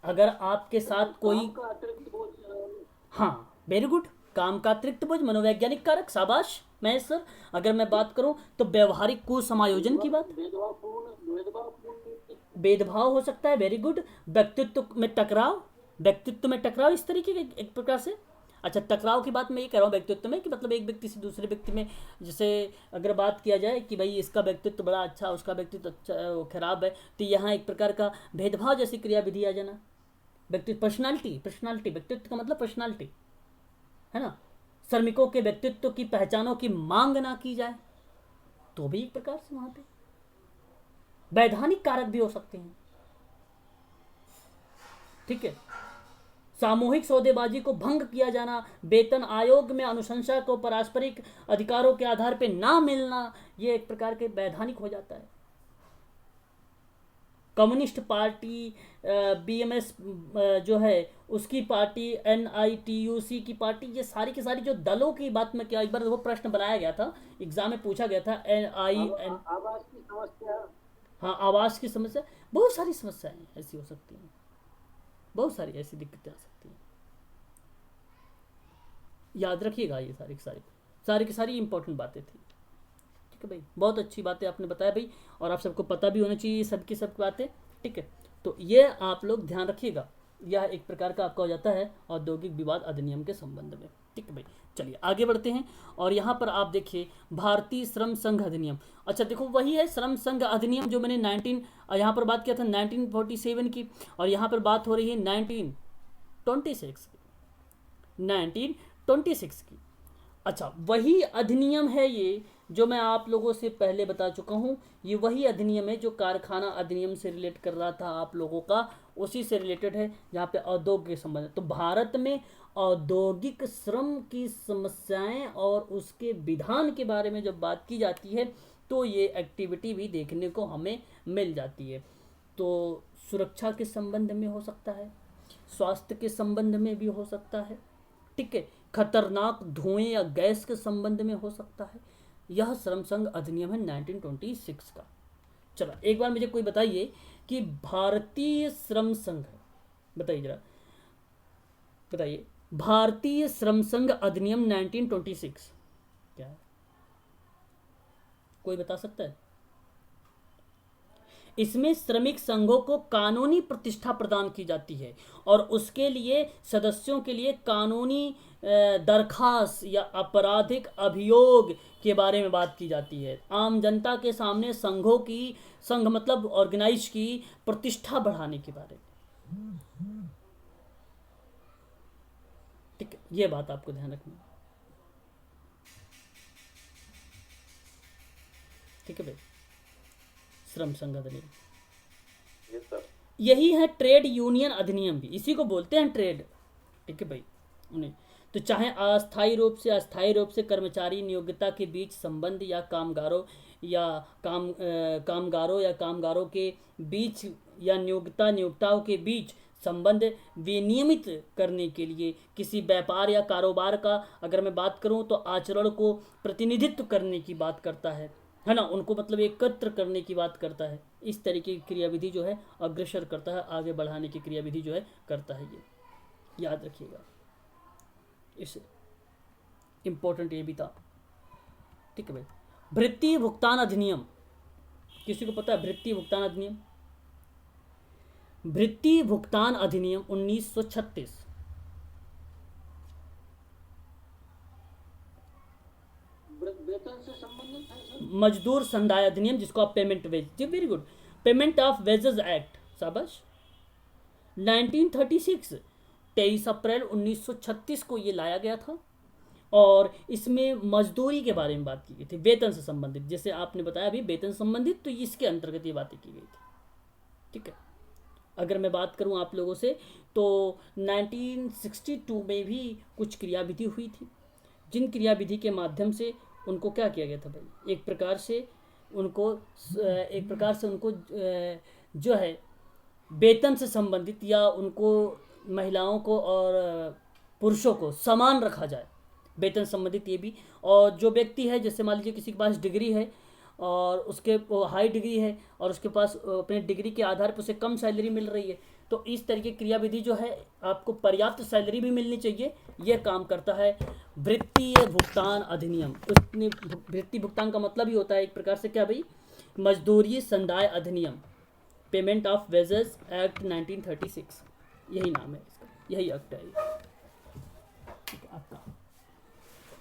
अगर आपके साथ कोई, काम का अतिरिक्त बोझ, हाँ वेरी गुड, काम का अतिरिक्त बोझ मनोवैज्ञानिक कारक, शाबाश महेश सर। अगर मैं बात करूं तो व्यवहारिक कुसमायोजन की बात, भेदभावपूर्ण भेदभाव हो सकता है, वेरी गुड। व्यक्तित्व में टकराव, व्यक्तित्व में टकराव इस तरीके के एक प्रकार से। अच्छा टकराव की बात मैं ये कह रहा हूँ व्यक्तित्व में कि मतलब एक व्यक्ति से दूसरे व्यक्ति में, जैसे अगर बात किया जाए कि भाई इसका व्यक्तित्व बड़ा अच्छा, उसका व्यक्तित्व अच्छा वो खराब है, तो यहाँ एक प्रकार का भेदभाव जैसी क्रियाविधि आ जाना। व्यक्तित्व पर्सनालिटी, पर्सनालिटी व्यक्तित्व का मतलब पर्सनालिटी है ना। श्रमिकों के व्यक्तित्व की पहचानों की मांग ना की जाए, तो भी एक प्रकार से वहां पे वैधानिक कारक भी हो सकते हैं, ठीक है। सामूहिक सौदेबाजी को भंग किया जाना, वेतन आयोग में अनुशंसा को पारस्परिक अधिकारों के आधार पर ना मिलना, ये एक प्रकार के वैधानिक हो जाता है। कम्युनिस्ट पार्टी, बीएमएस जो है उसकी पार्टी, एनआईटीयूसी की पार्टी, ये सारी की सारी जो दलों की बात में, क्या एक बार वो प्रश्न बनाया गया था, एग्जाम में पूछा गया था, एन आवास की समस्या, हाँ आवास की समस्या, बहुत सारी समस्याएं ऐसी हो सकती हैं, बहुत सारी ऐसी दिक्कतें आ सकती हैं। याद रखिएगा ये सारी की सारी, सारी की सारी इंपॉर्टेंट बातें थी, ठीक है भाई। बहुत अच्छी बातें आपने बताया भाई, और आप सबको पता भी होना चाहिए सबकी सब बातें, ठीक है। तो ये आप लोग ध्यान रखिएगा, यह एक प्रकार का आपका हो जाता है औद्योगिक विवाद अधिनियम के संबंध में, ठीक है भाई। चलिए आगे बढ़ते हैं, और यहाँ पर आप देखिए भारतीय श्रम संघ अधिनियम। अच्छा देखो वही है श्रम संघ अधिनियम जो मैंने यहाँ पर बात किया था 1947 की, और यहाँ पर बात हो रही है 1926 की। अच्छा वही अधिनियम है ये जो मैं आप लोगों से पहले बता चुका हूँ, ये वही अधिनियम है जो कारखाना अधिनियम से रिलेट कर रहा था आप लोगों का, उसी से रिलेटेड है जहाँ पे औद्योगिक के संबंध। तो भारत में औद्योगिक श्रम की समस्याएं और उसके विधान के बारे में जब बात की जाती है तो ये एक्टिविटी भी देखने को हमें मिल जाती है। तो सुरक्षा के संबंध में हो सकता है, स्वास्थ्य के संबंध में भी हो सकता है, ठीक है, खतरनाक धुएं या गैस के संबंध में हो सकता है। यह श्रम संघ अधिनियम है 1926 का। चलो एक बार मुझे कोई बताइए कि भारतीय श्रम संघ, बताइए जरा, बताइए भारतीय श्रम संघ अधिनियम 1926 क्या है, कोई बता सकता है? इसमें श्रमिक संघों को कानूनी प्रतिष्ठा प्रदान की जाती है और उसके लिए सदस्यों के लिए कानूनी दरखास्त या आपराधिक अभियोग के बारे में बात की जाती है। आम जनता के सामने संघों की, संघ मतलब ऑर्गेनाइज की प्रतिष्ठा बढ़ाने के बारे में, ठीक है, ये बात आपको ध्यान रखनी, ठीक है भाई। श्रम संघ अधिनियम, यस सर। यही है ट्रेड यूनियन अधिनियम भी, इसी को बोलते हैं ट्रेड, ठीक है भाई उन्हें। तो चाहे अस्थायी रूप से अस्थायी रूप से कर्मचारी नियोक्ता के बीच संबंध या कामगारों या कामगारों के बीच या नियोक्ताओं के बीच संबंध विनियमित करने के लिए किसी व्यापार या कारोबार का अगर मैं बात करूं तो आचरण को प्रतिनिधित्व करने की बात करता है ना, उनको मतलब एकत्र करने की बात करता है। इस तरीके की क्रियाविधि जो है अग्रसर करता है, आगे बढ़ाने की क्रियाविधि जो है करता है, ये याद रखिएगा, इस इंपॉर्टेंट ये भी था, ठीक है भाई। भृत्य भुगतान अधिनियम, किसी को पता है भृत्य भुगतान अधिनियम? भृत्य भुगतान अधिनियम 1936, वेतन से संबंधित है सर। मजदूर संदाय अधिनियम जिसको आप पेमेंट वेज, जी very good, payment of wages act, शाबाश। 1936 23 अप्रैल 1936 को ये लाया गया था और इसमें मजदूरी के बारे में बात की गई थी, वेतन से संबंधित। जैसे आपने बताया अभी वेतन संबंधित, तो इसके अंतर्गत ये बातें की गई थी। ठीक है, अगर मैं बात करूं आप लोगों से तो 1962 में भी कुछ क्रियाविधि हुई थी, जिन क्रियाविधि के माध्यम से उनको क्या किया गया था भाई, एक प्रकार से उनको जो है वेतन से संबंधित या उनको महिलाओं को और पुरुषों को समान रखा जाए, वेतन संबंधित ये भी। और जो व्यक्ति है, जैसे मान लीजिए किसी के पास डिग्री है और उसके हाई डिग्री है और उसके पास अपने डिग्री के आधार पर उसे कम सैलरी मिल रही है, तो इस तरह की क्रियाविधि जो है आपको पर्याप्त सैलरी भी मिलनी चाहिए, यह काम करता है वृत्तीय भुगतान अधिनियम। उसने वृत्ति भुगतान का मतलब ही होता है एक प्रकार से क्या भाई, मजदूरी संदाय अधिनियम, पेमेंट ऑफ वेजेस एक्ट 1936, यही नाम है इसका, यही एक्ट है ठीक है आपका।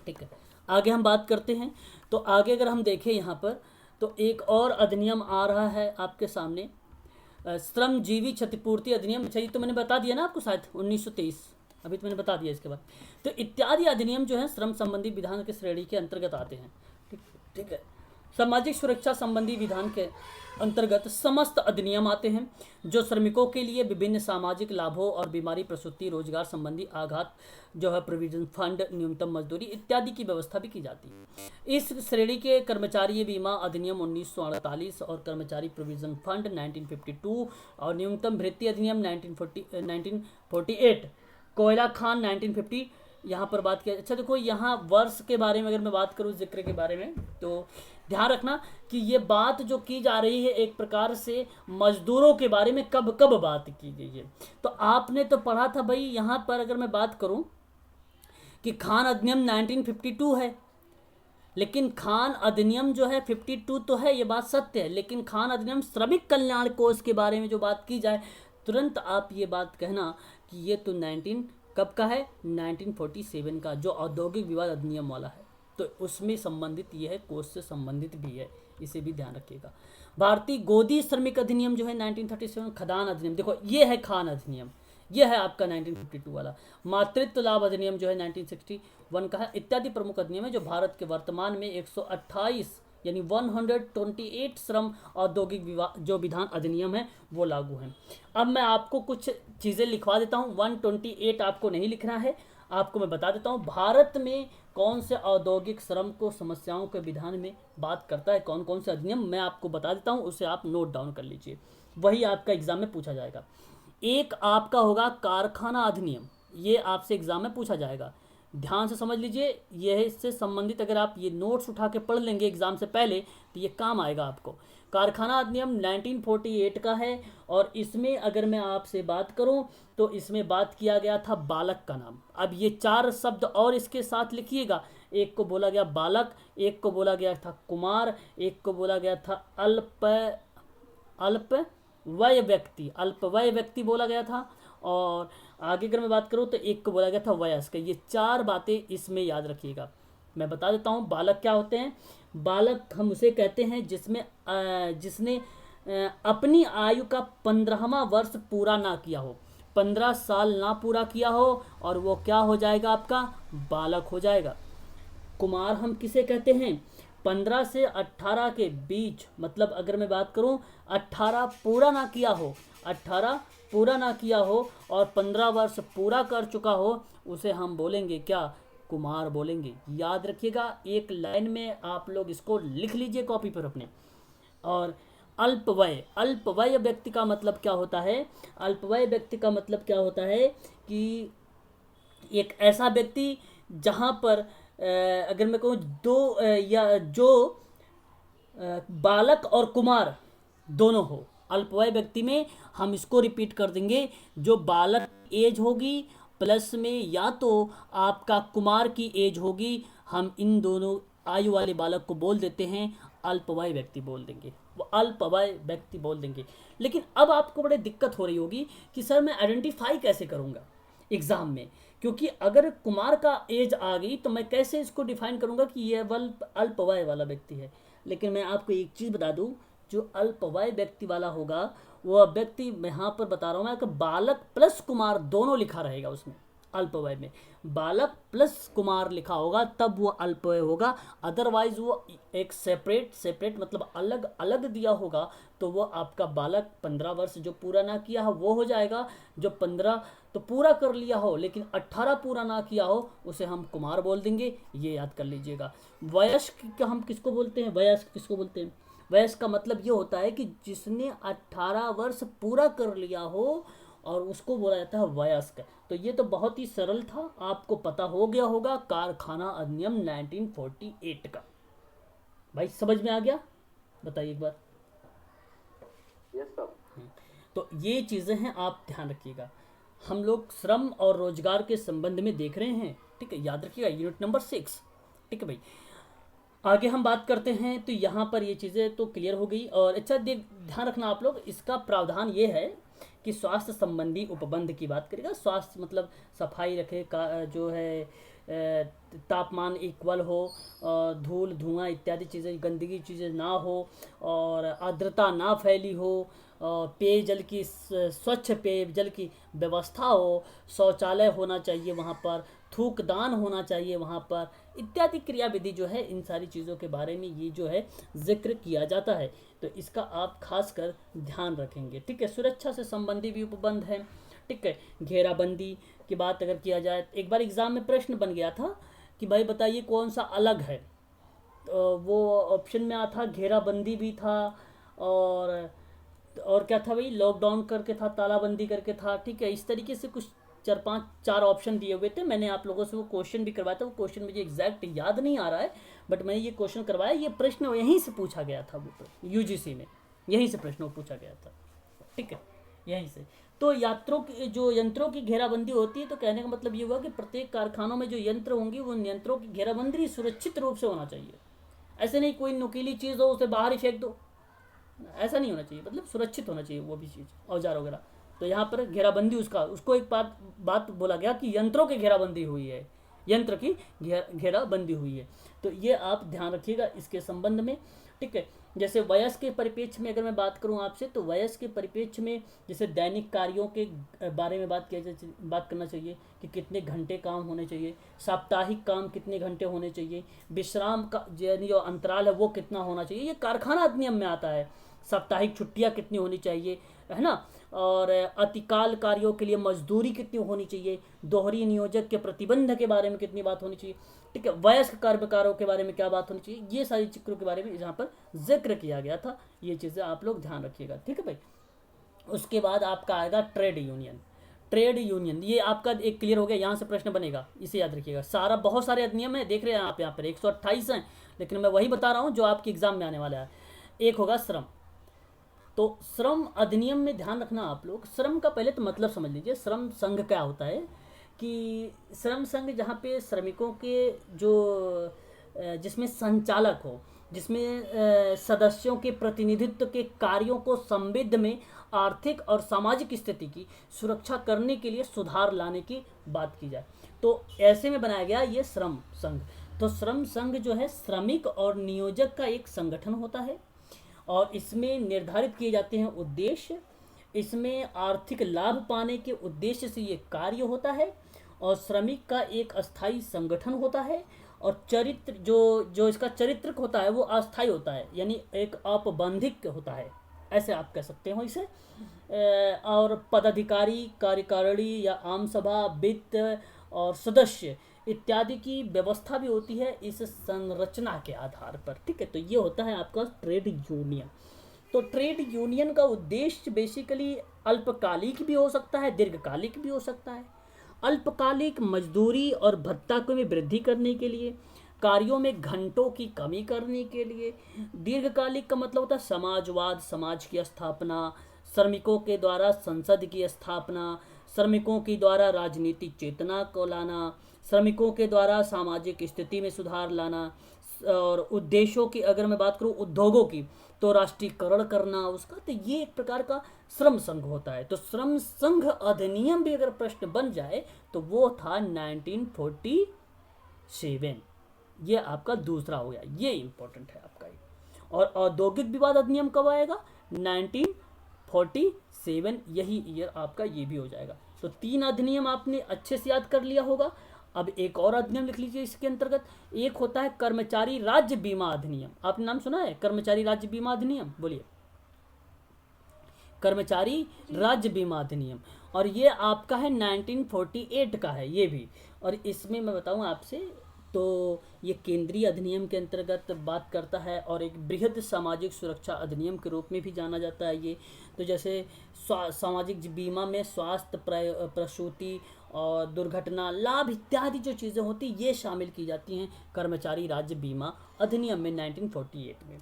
ठीक है, आगे हम बात करते हैं। तो आगे अगर हम देखें यहाँ पर तो एक और अधिनियम आ रहा है आपके सामने, श्रमजीवी क्षतिपूर्ति अधिनियम। अच्छा, ये तो मैंने बता दिया ना आपको शायद 1923, अभी तो मैंने बता दिया इसके बाद। तो इत्यादि अधिनियम जो है श्रम संबंधी विधान के श्रेणी के अंतर्गत आते हैं। ठीक है, सामाजिक सुरक्षा संबंधी विधान के अंतर्गत समस्त अधिनियम आते हैं जो श्रमिकों के लिए विभिन्न सामाजिक लाभों और बीमारी, प्रसूति, रोजगार संबंधी आघात जो है, प्रोविजन फंड, न्यूनतम मजदूरी इत्यादि की व्यवस्था भी की जाती है। इस श्रेणी के कर्मचारी बीमा अधिनियम 1948 और कर्मचारी प्रोविजन फंड 1952 और न्यूनतम भृत्य अधिनियम 1948, कोयला खान 1950 यहाँ पर बात किया। अच्छा देखो, यहाँ वर्ष के बारे में अगर मैं बात करूँ, जिक्र के बारे में, तो ध्यान रखना कि ये बात जो की जा रही है एक प्रकार से मजदूरों के बारे में कब कब बात की गई है। तो आपने तो पढ़ा था भाई, यहाँ पर अगर मैं बात करूं कि खान अधिनियम 1952 है, लेकिन खान अधिनियम जो है 52 तो है, ये बात सत्य है, लेकिन खान अधिनियम श्रमिक कल्याण कोष के बारे में जो बात की जाए, तुरंत आप ये बात कहना कि ये तो 19 कब का है, 1947 का, जो औद्योगिक विवाद अधिनियम वाला है, तो उसमें संबंधित ये है, कोष से संबंधित भी है, इसे भी ध्यान रखिएगा। भारतीय गोदी श्रमिक अधिनियम जो है 1937, खदान अधिनियम, देखो ये है खान अधिनियम, ये है आपका 1952 वाला। मातृत्व लाभ अधिनियम जो है 1961 का है, इत्यादि प्रमुख अधिनियम है जो भारत के वर्तमान में 128 यानी 128 श्रम औद्योगिक जो विधान अधिनियम है वो लागू हैं। अब मैं आपको कुछ चीज़ें लिखवा देता हूँ, 128 आपको नहीं लिखना है, आपको मैं बता देता हूँ भारत में कौन से औद्योगिक श्रम को समस्याओं के विधान में बात करता है, कौन कौन से अधिनियम, मैं आपको बता देता हूँ, उसे आप नोट डाउन कर लीजिए, वही आपका एग्जाम में पूछा जाएगा। एक आपका होगा कारखाना अधिनियम, ये आपसे एग्जाम में पूछा जाएगा, ध्यान से समझ लीजिए, यह इससे संबंधित अगर आप ये नोट्स उठा के पढ़ लेंगे एग्जाम से पहले तो ये काम आएगा आपको। कारखाना अधिनियम 1948 का है और इसमें अगर मैं आपसे बात करूं तो इसमें बात किया गया था बालक का नाम। अब ये 4 शब्द और इसके साथ लिखिएगा, एक को बोला गया बालक, एक को बोला गया था कुमार, एक को बोला गया था अल्पवय व्यक्ति बोला गया था, और आगे अगर मैं बात करूं तो एक को बोला गया था वयस्क। ये 4 बातें इसमें याद रखिएगा। मैं बता देता हूं बालक क्या होते हैं। बालक हम उसे कहते हैं जिसने अपनी आयु का 15वां वर्ष पूरा ना किया हो, 15 साल ना पूरा किया हो, और वो क्या हो जाएगा, आपका बालक हो जाएगा। कुमार हम किसे कहते हैं, 15 से 18 के बीच, मतलब अगर मैं बात करूं 18 पूरा ना किया हो, 18 पूरा ना किया हो और 15 वर्ष पूरा कर चुका हो, उसे हम बोलेंगे क्या, कुमार बोलेंगे। याद रखिएगा, एक लाइन में आप लोग इसको लिख लीजिए कॉपी पर अपने। और अल्पवय व्यक्ति का मतलब क्या होता है, अल्पवय व्यक्ति का मतलब क्या होता है कि एक ऐसा व्यक्ति जहाँ पर अगर मैं कहूँ या जो बालक और कुमार दोनों हो। अल्पवय व्यक्ति में हम इसको रिपीट कर देंगे, जो बालक एज होगी प्लस में या तो आपका कुमार की एज होगी, हम इन दोनों आयु वाले बालक को बोल देते हैं अल्पवय व्यक्ति बोल देंगे, वो अल्पवय व्यक्ति बोल देंगे। लेकिन अब आपको बड़ी दिक्कत हो रही होगी कि सर मैं आइडेंटिफाई कैसे करूँगा एग्ज़ाम में, क्योंकि अगर कुमार का एज आ गई तो मैं कैसे इसको डिफाइन करूँगा कि ये अल्पवय वाला व्यक्ति है। लेकिन मैं आपको एक चीज़ बता दूँ, जो अल्पवय व्यक्ति वाला होगा वह व्यक्ति, मैं यहाँ पर बता रहा हूँ मैं कि बालक प्लस कुमार दोनों लिखा रहेगा उसमें, अल्पवय में बालक प्लस कुमार लिखा होगा तब वो अल्पवय होगा। अदरवाइज वो एक सेपरेट मतलब अलग अलग दिया होगा तो वो आपका बालक 15 वर्ष जो पूरा ना किया हो वो हो जाएगा। जो 15 तो पूरा कर लिया हो लेकिन 18 पूरा ना किया हो उसे हम कुमार बोल देंगे, ये याद कर लीजिएगा। वयस्क का हम किसको बोलते हैं, वयस्क किसको बोलते हैं? वयस्क का मतलब ये होता है कि जिसने 18 वर्ष पूरा कर लिया हो और उसको बोला जाता है वयस्क। तो ये तो बहुत ही सरल था, आपको पता हो गया होगा कारखाना अधिनियम 1948 का। भाई समझ में आ गया? बताइए एक बार। Yes sir. तो ये चीज़ें हैं, आप ध्यान रखिएगा। हम लोग श्रम और रोजगार के संबंध में देख रहे हैं, ठीक है, याद रखिएगा, यूनिट नंबर 6। ठीक है भाई, आगे हम बात करते हैं। तो यहाँ पर ये चीज़ें तो क्लियर हो गई। और अच्छा ध्यान रखना आप लोग, इसका प्रावधान ये है कि स्वास्थ्य संबंधी उपबंध की बात करेगा। स्वास्थ्य मतलब सफाई रखे का जो है, तापमान इक्वल हो, धूल धुआं इत्यादि चीज़ें, गंदगी चीज़ें ना हो, और आर्द्रता ना फैली हो, पेयजल की स्वच्छ पेयजल की व्यवस्था हो, शौचालय होना चाहिए वहाँ पर, थूकदान होना चाहिए वहाँ पर, इत्यादि क्रियाविधि जो है, इन सारी चीज़ों के बारे में ये जो है जिक्र किया जाता है। तो इसका आप खासकर ध्यान रखेंगे। ठीक है, सुरक्षा से संबंधी भी उपबंध है। ठीक है, घेराबंदी की बात अगर किया जाए, एक बार एग्जाम में प्रश्न बन गया था कि भाई बताइए कौन सा अलग है, तो वो ऑप्शन में आता था घेराबंदी भी था, और क्या था भाई, लॉकडाउन करके था, तालाबंदी करके था। ठीक है, इस तरीके से कुछ चार ऑप्शन दिए हुए थे। मैंने आप लोगों से वो क्वेश्चन भी करवाया था, वो क्वेश्चन मुझे एग्जैक्ट याद नहीं आ रहा है, बट मैंने ये क्वेश्चन करवाया। ये प्रश्न यहीं से पूछा गया था, वो यूजीसी में यहीं से प्रश्न पूछा गया था। ठीक है, यहीं से। तो यंत्रों की घेराबंदी होती है, तो कहने का मतलब ये हुआ कि प्रत्येक कारखानों में जो यंत्र होंगे वो यंत्रों की घेराबंदी सुरक्षित रूप से होना चाहिए। ऐसे नहीं कोई नुकीली चीज़ हो उसे बाहर ही फेंक दो, ऐसा नहीं होना चाहिए, मतलब सुरक्षित होना चाहिए वो भी चीज़, औजार वगैरह। तो यहाँ पर घेराबंदी उसको एक बात बोला गया कि यंत्रों की घेराबंदी हुई है, यंत्र की घेराबंदी हुई है। तो ये आप ध्यान रखिएगा इसके संबंध में। ठीक है, जैसे वयस्क के परिप्रेक्ष्य में अगर मैं बात करूं आपसे, तो वयस्क के परिप्रेक्ष्य में जैसे दैनिक कार्यों के बारे में बात करना चाहिए कि कितने घंटे काम होने चाहिए, साप्ताहिक काम कितने घंटे होने चाहिए, विश्राम का यानी जो अंतराल है वो कितना होना चाहिए, ये कारखाना अधिनियम में आता है। साप्ताहिक छुट्टियां कितनी होनी चाहिए, है ना, और अतिकाल कार्यों के लिए मजदूरी कितनी होनी चाहिए, दोहरी नियोजक के प्रतिबंध के बारे में कितनी बात होनी चाहिए। ठीक है, वयस्क कर्मकारों के बारे में क्या बात होनी चाहिए, ये सारी चीज़ों के बारे में यहाँ पर जिक्र किया गया था। ये चीज़ें आप लोग ध्यान रखिएगा। ठीक है भाई, उसके बाद आपका आएगा ट्रेड यूनियन। ये आपका एक क्लियर हो गया, यहाँ से प्रश्न बनेगा, इसे याद रखिएगा। बहुत सारे अधिनियम है, देख रहे हैं आप यहाँ पर 128 हैं, लेकिन मैं वही बता रहा हूँ जो आपके एग्जाम में आने वाला है। एक होगा श्रम। तो श्रम अधिनियम में ध्यान रखना आप लोग, श्रम का पहले तो मतलब समझ लीजिए। श्रम संघ क्या होता है कि श्रम संघ जहाँ पे श्रमिकों के जो जिसमें संचालक हो, जिसमें सदस्यों के प्रतिनिधित्व के कार्यों को संविध में आर्थिक और सामाजिक स्थिति की सुरक्षा करने के लिए सुधार लाने की बात की जाए, तो ऐसे में बनाया गया ये श्रम संघ। तो श्रम संघ जो है श्रमिक और नियोजक का एक संगठन होता है, और इसमें निर्धारित किए जाते हैं उद्देश्य, इसमें आर्थिक लाभ पाने के उद्देश्य से ये कार्य होता है, और श्रमिक का एक अस्थाई संगठन होता है, और चरित्र जो इसका चरित्र होता है वो अस्थाई होता है, यानी एक औपबंधिक होता है, ऐसे आप कह सकते हो इसे। और पदाधिकारी, कार्यकारिणी या आम सभा, वित्त और सदस्य इत्यादि की व्यवस्था भी होती है इस संरचना के आधार पर। ठीक है, तो ये होता है आपका ट्रेड यूनियन। तो ट्रेड यूनियन का उद्देश्य बेसिकली अल्पकालिक भी हो सकता है, दीर्घकालिक भी हो सकता है। अल्पकालिक मजदूरी और भत्ता में वृद्धि करने के लिए, कार्यों में घंटों की कमी करने के लिए। दीर्घकालिक का मतलब होता है समाजवाद, समाज की स्थापना, श्रमिकों के द्वारा संसद की स्थापना, श्रमिकों के द्वारा राजनीतिक चेतना को लाना, श्रमिकों के द्वारा सामाजिक स्थिति में सुधार लाना। और उद्देश्यों की अगर मैं बात करूं उद्योगों की, तो राष्ट्रीयकरण करना उसका, तो ये एक प्रकार का श्रम संघ होता है। तो श्रम संघ अधिनियम भी अगर प्रश्न बन जाए तो वो था 1947, ये आपका दूसरा हो गया, ये इंपॉर्टेंट है आपका। और औद्योगिक विवाद अधिनियम कब आएगा? 1948 1947 यही ईयर आपका ये भी हो जाएगा। तो 3 अधिनियम आपने अच्छे से याद कर लिया होगा। अब एक और अधिनियम लिख लीजिए इसके अंतर्गत। एक होता है कर्मचारी राज्य बीमा अधिनियम। आपने नाम सुना है कर्मचारी राज्य बीमा अधिनियम? बोलिए। कर्मचारी राज्य बीमा अधिनियम, और ये आपका है 1948 का है ये भी। और इसमें मैं बताऊं आपसे, तो ये केंद्रीय अधिनियम के अंतर्गत बात करता है और एक बृहद सामाजिक सुरक्षा अधिनियम के रूप में भी जाना जाता है ये। तो जैसे सामाजिक बीमा में स्वास्थ्य, प्रसूति और दुर्घटना लाभ इत्यादि जो चीज़ें होती ये शामिल की जाती हैं कर्मचारी राज्य बीमा अधिनियम में 1948 में।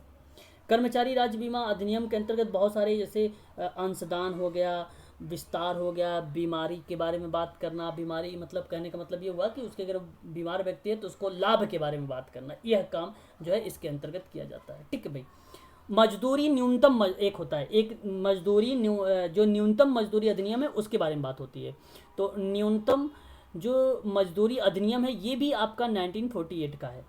कर्मचारी राज्य बीमा अधिनियम के अंतर्गत बहुत सारे जैसे अंशदान हो गया, विस्तार हो गया, बीमारी के बारे में बात करना। बीमारी मतलब कहने का मतलब ये हुआ कि उसके अगर बीमार व्यक्ति है तो उसको लाभ के बारे में बात करना, यह काम जो है इसके अंतर्गत किया जाता है। ठीक है भाई। मजदूरी न्यूनतम एक होता है, एक मजदूरी जो न्यूनतम मजदूरी अधिनियम है उसके बारे में बात होती है। तो न्यूनतम जो मजदूरी अधिनियम है ये भी आपका 1948 का है।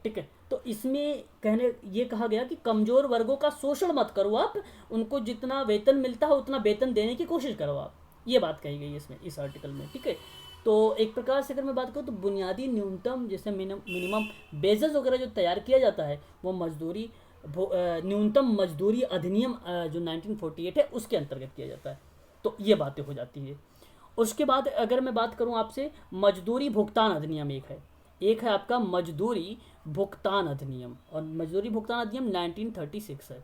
ठीक है। तो इसमें कहने ये कहा गया कि कमज़ोर वर्गों का शोषण मत करो आप, उनको जितना वेतन मिलता है उतना वेतन देने की कोशिश करो आप, ये बात कही गई है इसमें, इस आर्टिकल में। ठीक है। तो एक प्रकार से अगर मैं बात करूँ तो बुनियादी न्यूनतम जैसे मिनिमम बेजेस वगैरह जो तैयार किया जाता है वो मजदूरी न्यूनतम मजदूरी अधिनियम जो 1948 है उसके अंतर्गत किया जाता है। तो ये बातें हो जाती है। उसके बाद अगर मैं बात करूँ आपसे, मजदूरी भुगतान अधिनियम एक है आपका मजदूरी भुगतान अधिनियम, और मजदूरी भुगतान अधिनियम 1936 है।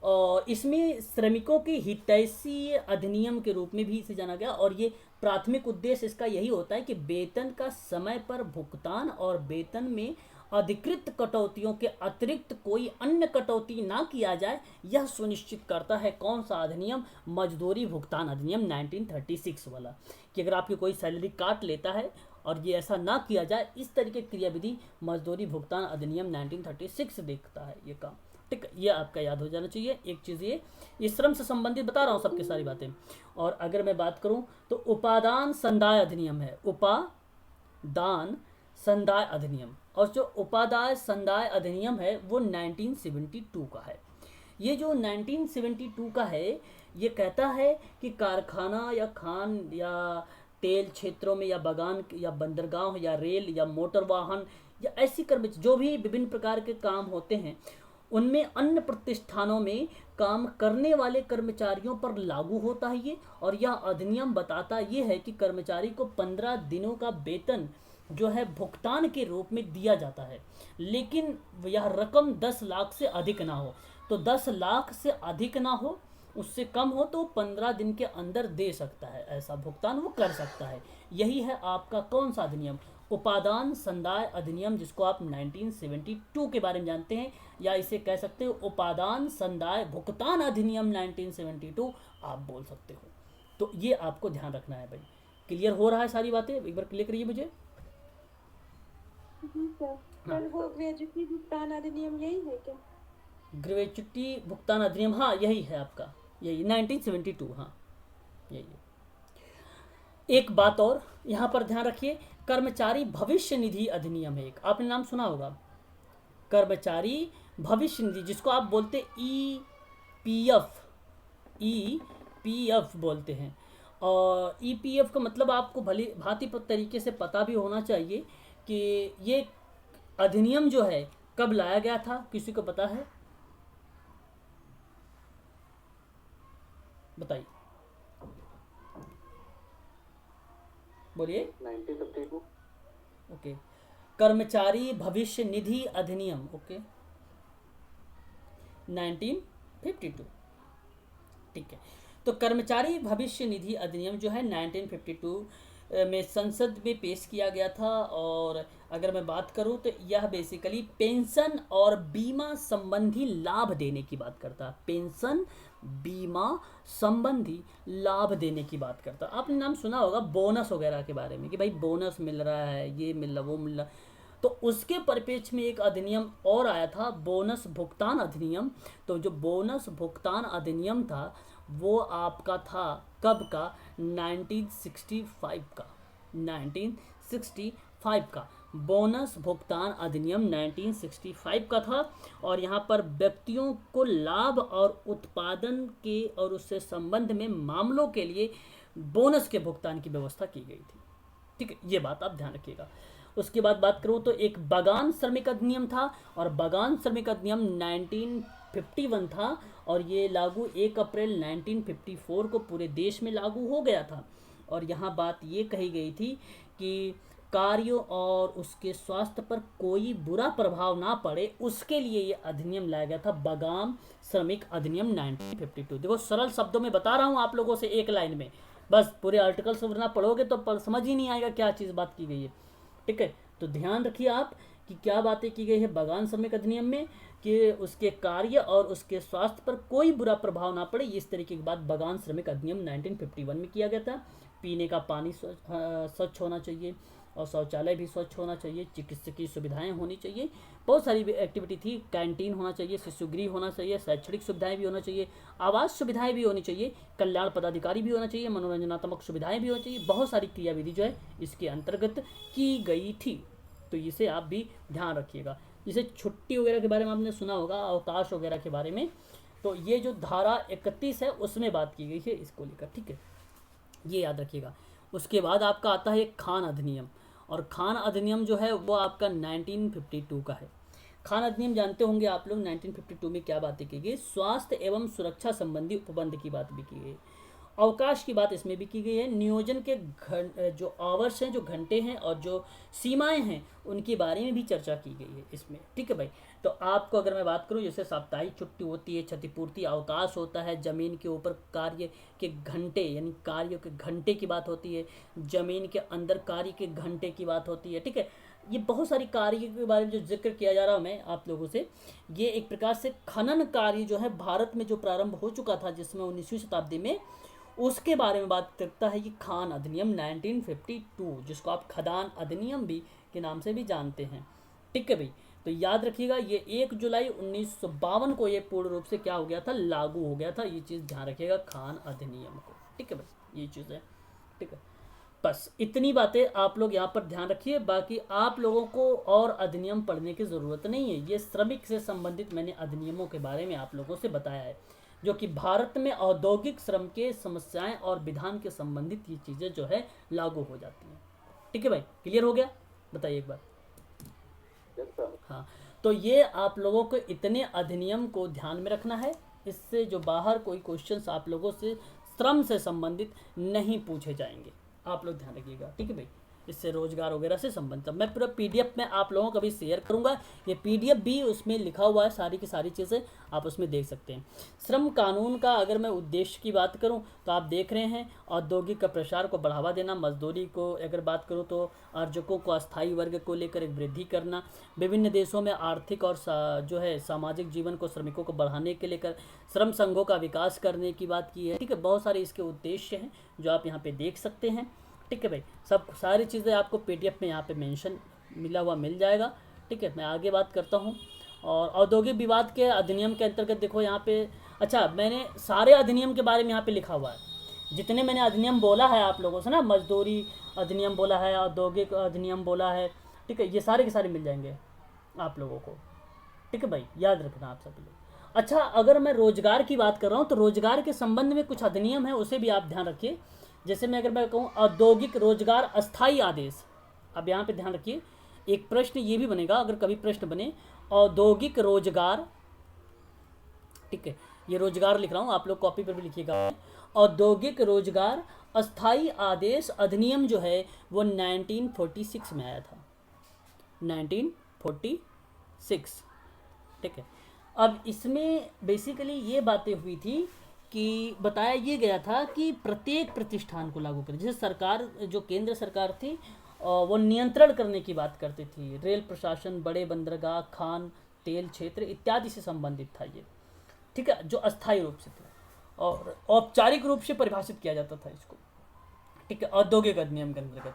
और इसमें श्रमिकों के हितैषी अधिनियम के रूप में भी इसे जाना गया, और ये प्राथमिक उद्देश्य इसका यही होता है कि वेतन का समय पर भुगतान और वेतन में अधिकृत कटौतियों के अतिरिक्त कोई अन्य कटौती ना किया जाए, यह सुनिश्चित करता है कौन सा अधिनियम? मजदूरी भुगतान अधिनियम 1936 वाला, कि अगर आपकी कोई सैलरी काट लेता है और ये ऐसा ना किया जाए, इस तरीके की क्रियाविधि मजदूरी भुगतान अधिनियम 1936 देखता है ये काम। ठीक है, ये आपका याद हो जाना चाहिए। एक चीज़ ये श्रम से संबंधित बता रहा हूँ सबकी सारी बातें। और अगर मैं बात करूँ तो उपादान संदाय अधिनियम है, उपादान संदाय अधिनियम, और जो उपादाय संदाय अधिनियम है वो 1972 का है। ये जो 1972 का है ये कहता है कि कारखाना या खान या तेल क्षेत्रों में या बागान या बंदरगाह या रेल या मोटर वाहन या ऐसी कर्मचारी जो भी विभिन्न प्रकार के काम होते हैं उनमें अन्य प्रतिष्ठानों में काम करने वाले कर्मचारियों पर लागू होता है ये। और यह अधिनियम बताता ये है कि कर्मचारी को 15 दिनों का वेतन जो है भुगतान के रूप में दिया जाता है, लेकिन यह रकम 10 लाख से अधिक ना हो। तो 10 लाख से अधिक ना हो, उससे कम हो तो 15 दिन के अंदर दे सकता है, ऐसा भुगतान वो कर सकता है। यही है आपका कौन सा अधिनियम? उपादान संदाय अधिनियम, जिसको आप 1972 के बारे में जानते हैं, या इसे कह सकते हो उपादान संदाय भुगतान अधिनियम 1972 आप बोल सकते हो। तो ये आपको ध्यान रखना है भाई। क्लियर हो रहा है सारी बातें? एक बार क्लियर करिए मुझे। जी सर। सर वो ग्रेजुएटी भुगतान अधिनियम यही है क्या? ग्रेजुएटी भुगतान अधिनियम, हाँ यही है आपका, यही 1972, हाँ यही है। एक बात और यहाँ पर ध्यान रखिए, कर्मचारी भविष्य निधि अधिनियम है एक, आपने नाम सुना होगा, कर्मचारी भविष्य निधि, जिसको आप बोलते ईपीएफ बोलते हैं। और ईपीएफ का मतलब आपको भली भांति तरीके से पता भी होना चाहिए कि ये अधिनियम जो है कब लाया गया था, किसी को पता है? बताइए, बोलिए। 1952। ओके, कर्मचारी भविष्य निधि अधिनियम, ओके 1952, ठीक है। तो कर्मचारी भविष्य निधि अधिनियम जो है 1952 में संसद में पेश किया गया था। और अगर मैं बात करूं तो यह बेसिकली पेंशन और बीमा संबंधी लाभ देने की बात करता है, पेंशन बीमा संबंधी लाभ देने की बात करता है। आपने नाम सुना होगा बोनस वगैरह के बारे में कि भाई बोनस मिल रहा है, ये मिल रहा, वो मिल रहा। तो उसके परिप्रेक्ष्य में एक अधिनियम और आया था, बोनस भुगतान अधिनियम। तो जो बोनस भुगतान अधिनियम था वो आपका था कब का? 1965 का, 1965 का। बोनस भुगतान अधिनियम 1965 का था। और यहाँ पर व्यक्तियों को लाभ और उत्पादन के और उससे संबंध में मामलों के लिए बोनस के भुगतान की व्यवस्था की गई थी। ठीक है, ये बात आप ध्यान रखिएगा। उसके बाद बात करूँ तो एक बागान श्रमिक अधिनियम था, और बागान श्रमिक अधिनियम 1951 था, और ये लागू 1 अप्रैल 1954 को पूरे देश में लागू हो गया था। और यहाँ बात ये कही गई थी कि कार्यों और उसके स्वास्थ्य पर कोई बुरा प्रभाव ना पड़े, उसके लिए ये अधिनियम लाया गया था, बागान श्रमिक अधिनियम 1952। देखो सरल शब्दों में बता रहा हूँ आप लोगों से एक लाइन में, बस पूरे आर्टिकल से वरना पढ़ोगे तो समझ ही नहीं आएगा क्या चीज़ बात की गई है। ठीक है, तो ध्यान रखिए आप कि क्या बातें की गई है बागान श्रमिक अधिनियम में, कि उसके कार्य और उसके स्वास्थ्य पर कोई बुरा प्रभाव ना पड़े, इस तरीके की बात बागान श्रमिक अधिनियम 1951 में किया गया था। पीने का पानी स्वच्छ होना चाहिए, और शौचालय भी स्वच्छ होना चाहिए, चिकित्सकीय सुविधाएं होनी चाहिए, बहुत सारी भी एक्टिविटी थी, कैंटीन होना चाहिए, शिशुगृह होना चाहिए, शैक्षणिक सुविधाएं भी होना चाहिए, आवास सुविधाएं भी होनी चाहिए, कल्याण पदाधिकारी भी होना चाहिए, मनोरंजनात्मक सुविधाएं भी होनी चाहिए, बहुत सारी क्रियाविधि जो है इसके अंतर्गत की गई थी। तो इसे आप भी ध्यान रखिएगा। जैसे छुट्टी वगैरह के बारे में आपने सुना होगा, अवकाश वगैरह के बारे में, तो ये जो धारा 31 है उसमें बात की गई है इसको लेकर। ठीक है, ये याद रखिएगा। उसके बाद आपका आता है खान अधिनियम, और खान अधिनियम जो है वो आपका 1952 का है। खान अधिनियम जानते होंगे आप लोग, 1952 में क्या बातें की गई, स्वास्थ्य एवं सुरक्षा संबंधी उपबंध की बात भी की गई, अवकाश की बात इसमें भी की गई है, नियोजन के जो आवर्स हैं, जो घंटे हैं और जो सीमाएं हैं उनके बारे में भी चर्चा की गई है इसमें। ठीक है भाई, तो आपको अगर मैं बात करूं, जैसे साप्ताहिक छुट्टी होती है, क्षतिपूर्ति अवकाश होता है, जमीन के ऊपर कार्य के घंटे यानी कार्य के घंटे की बात होती है, जमीन के अंदर कार्य के घंटे की बात होती है। ठीक है, ये बहुत सारी कार्य के बारे में जो जिक्र किया जा रहा हूँ मैं आप लोगों से, ये एक प्रकार से खनन कार्य जो है भारत में जो प्रारंभ हो चुका था जिसमें 19वीं शताब्दी में, उसके बारे में बात करता है ये खान अधिनियम 1952, जिसको आप खदान अधिनियम भी के नाम से भी जानते हैं। ठीक है भाई, तो याद रखिएगा ये 1 जुलाई 1952 को ये पूर्ण रूप से क्या हो गया था, लागू हो गया था। ये चीज़ ध्यान रखिएगा खान अधिनियम को। ठीक है भाई, ये चीज़ है। ठीक है, बस इतनी बातें आप लोग यहाँ पर ध्यान रखिए, बाकी आप लोगों को और अधिनियम पढ़ने की ज़रूरत नहीं है। ये श्रमिक से संबंधित मैंने अधिनियमों के बारे में आप लोगों से बताया है, जो कि भारत में औद्योगिक श्रम के समस्याएं और विधान के संबंधित ये चीज़ें जो है लागू हो जाती हैं। ठीक है भाई, क्लियर हो गया? बताइए एक बार। हाँ, तो ये आप लोगों को इतने अधिनियम को ध्यान में रखना है, इससे जो बाहर कोई क्वेश्चंस आप लोगों से श्रम से संबंधित नहीं पूछे जाएंगे, आप लोग ध्यान रखिएगा। ठीक है भाई, इससे रोजगार वगैरह से संबंधित मैं पूरा पीडीएफ में आप लोगों को भी शेयर करूंगा। ये पीडीएफ भी उसमें लिखा हुआ है, सारी की सारी चीज़ें आप उसमें देख सकते हैं। श्रम कानून का अगर मैं उद्देश्य की बात करूं तो आप देख रहे हैं औद्योगिक का प्रसार को बढ़ावा देना, मजदूरी को अगर बात करूं तो अर्जकों को अस्थायी वर्ग को लेकर एक वृद्धि करना, विभिन्न देशों में आर्थिक और जो है सामाजिक जीवन को श्रमिकों को बढ़ाने के लेकर श्रम संघों का विकास करने की बात की है। ठीक है, बहुत सारे इसके उद्देश्य हैं जो आप यहाँ पे देख सकते हैं। ठीक है भाई, सब सारी चीज़ें आपको पीडीएफ में यहाँ पे मेंशन मिला हुआ मिल जाएगा। ठीक है, मैं आगे बात करता हूँ। और औद्योगिक विवाद के अधिनियम के अंतर्गत देखो यहाँ पे, अच्छा मैंने सारे अधिनियम के बारे में यहाँ पे लिखा हुआ है, जितने मैंने अधिनियम बोला है आप लोगों से ना, मजदूरी अधिनियम बोला है, औद्योगिक अधिनियम बोला है। ठीक है, ये सारे के सारे मिल जाएंगे आप लोगों को। ठीक है भाई, याद रखना आप सभी लोग। अच्छा, अगर मैं रोजगार की बात कर रहा हूँ तो रोजगार के संबंध में कुछ अधिनियम है, उसे भी आप ध्यान रखिए। जैसे मैं अगर मैं कहूँ औद्योगिक रोजगार अस्थायी आदेश, अब यहाँ पे ध्यान रखिए, एक प्रश्न ये भी बनेगा अगर कभी प्रश्न बने, औद्योगिक रोजगार, ठीक है ये रोजगार लिख रहा हूँ, आप लोग कॉपी पर भी लिखिएगा, औद्योगिक रोजगार अस्थायी आदेश अधिनियम जो है वो 1946 में आया था, 1946। ठीक है, अब इसमें बेसिकली ये बातें हुई थी कि बताया ये गया था कि प्रत्येक प्रतिष्ठान को लागू करें। जैसे सरकार, जो केंद्र सरकार थी वो नियंत्रण करने की बात करती थी, रेल प्रशासन, बड़े बंदरगाह, खान तेल क्षेत्र इत्यादि से संबंधित था ये। ठीक है, जो अस्थायी रूप से था और औपचारिक रूप से परिभाषित किया जाता था इसको। ठीक है, औद्योगिक अधिनियम के अंतर्गत।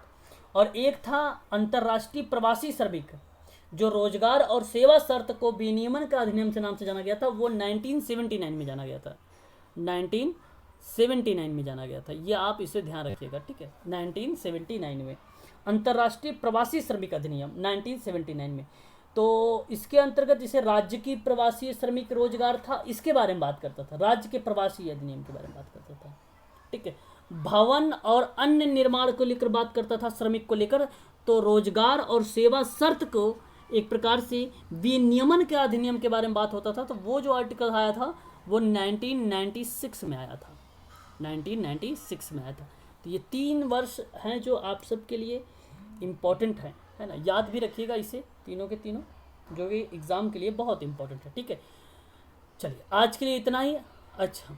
और एक था अंतर्राष्ट्रीय प्रवासी श्रमिक, जो रोजगार और सेवा शर्त को विनियमन का अधिनियम से नाम से जाना गया था, वो 1979 में जाना गया था, 1979 में जाना गया था। ये आप इसे ध्यान रखिएगा। ठीक है, 1979 में। अंतर्राष्ट्रीय प्रवासी श्रमिक अधिनियम 1979 में। तो इसके अंतर्गत जैसे राज्य की प्रवासी श्रमिक रोजगार था, इसके बारे में बात करता था, राज्य के प्रवासी अधिनियम के बारे में बात करता था। ठीक है, भवन और अन्य निर्माण को लेकर बात करता था, श्रमिक को लेकर। तो रोजगार और सेवा शर्त को एक प्रकार से विनियमन के अधिनियम के बारे में बात होता था। तो वो जो आर्टिकल आया था वो 1996 में आया था, 1996 में आया था। तो ये 3 वर्ष हैं जो आप सबके लिए इम्पोर्टेंट है ना, याद भी रखिएगा इसे, तीनों के तीनों, जो कि एग्ज़ाम के लिए बहुत इम्पोर्टेंट है। ठीक है, चलिए आज के लिए इतना ही। अच्छा,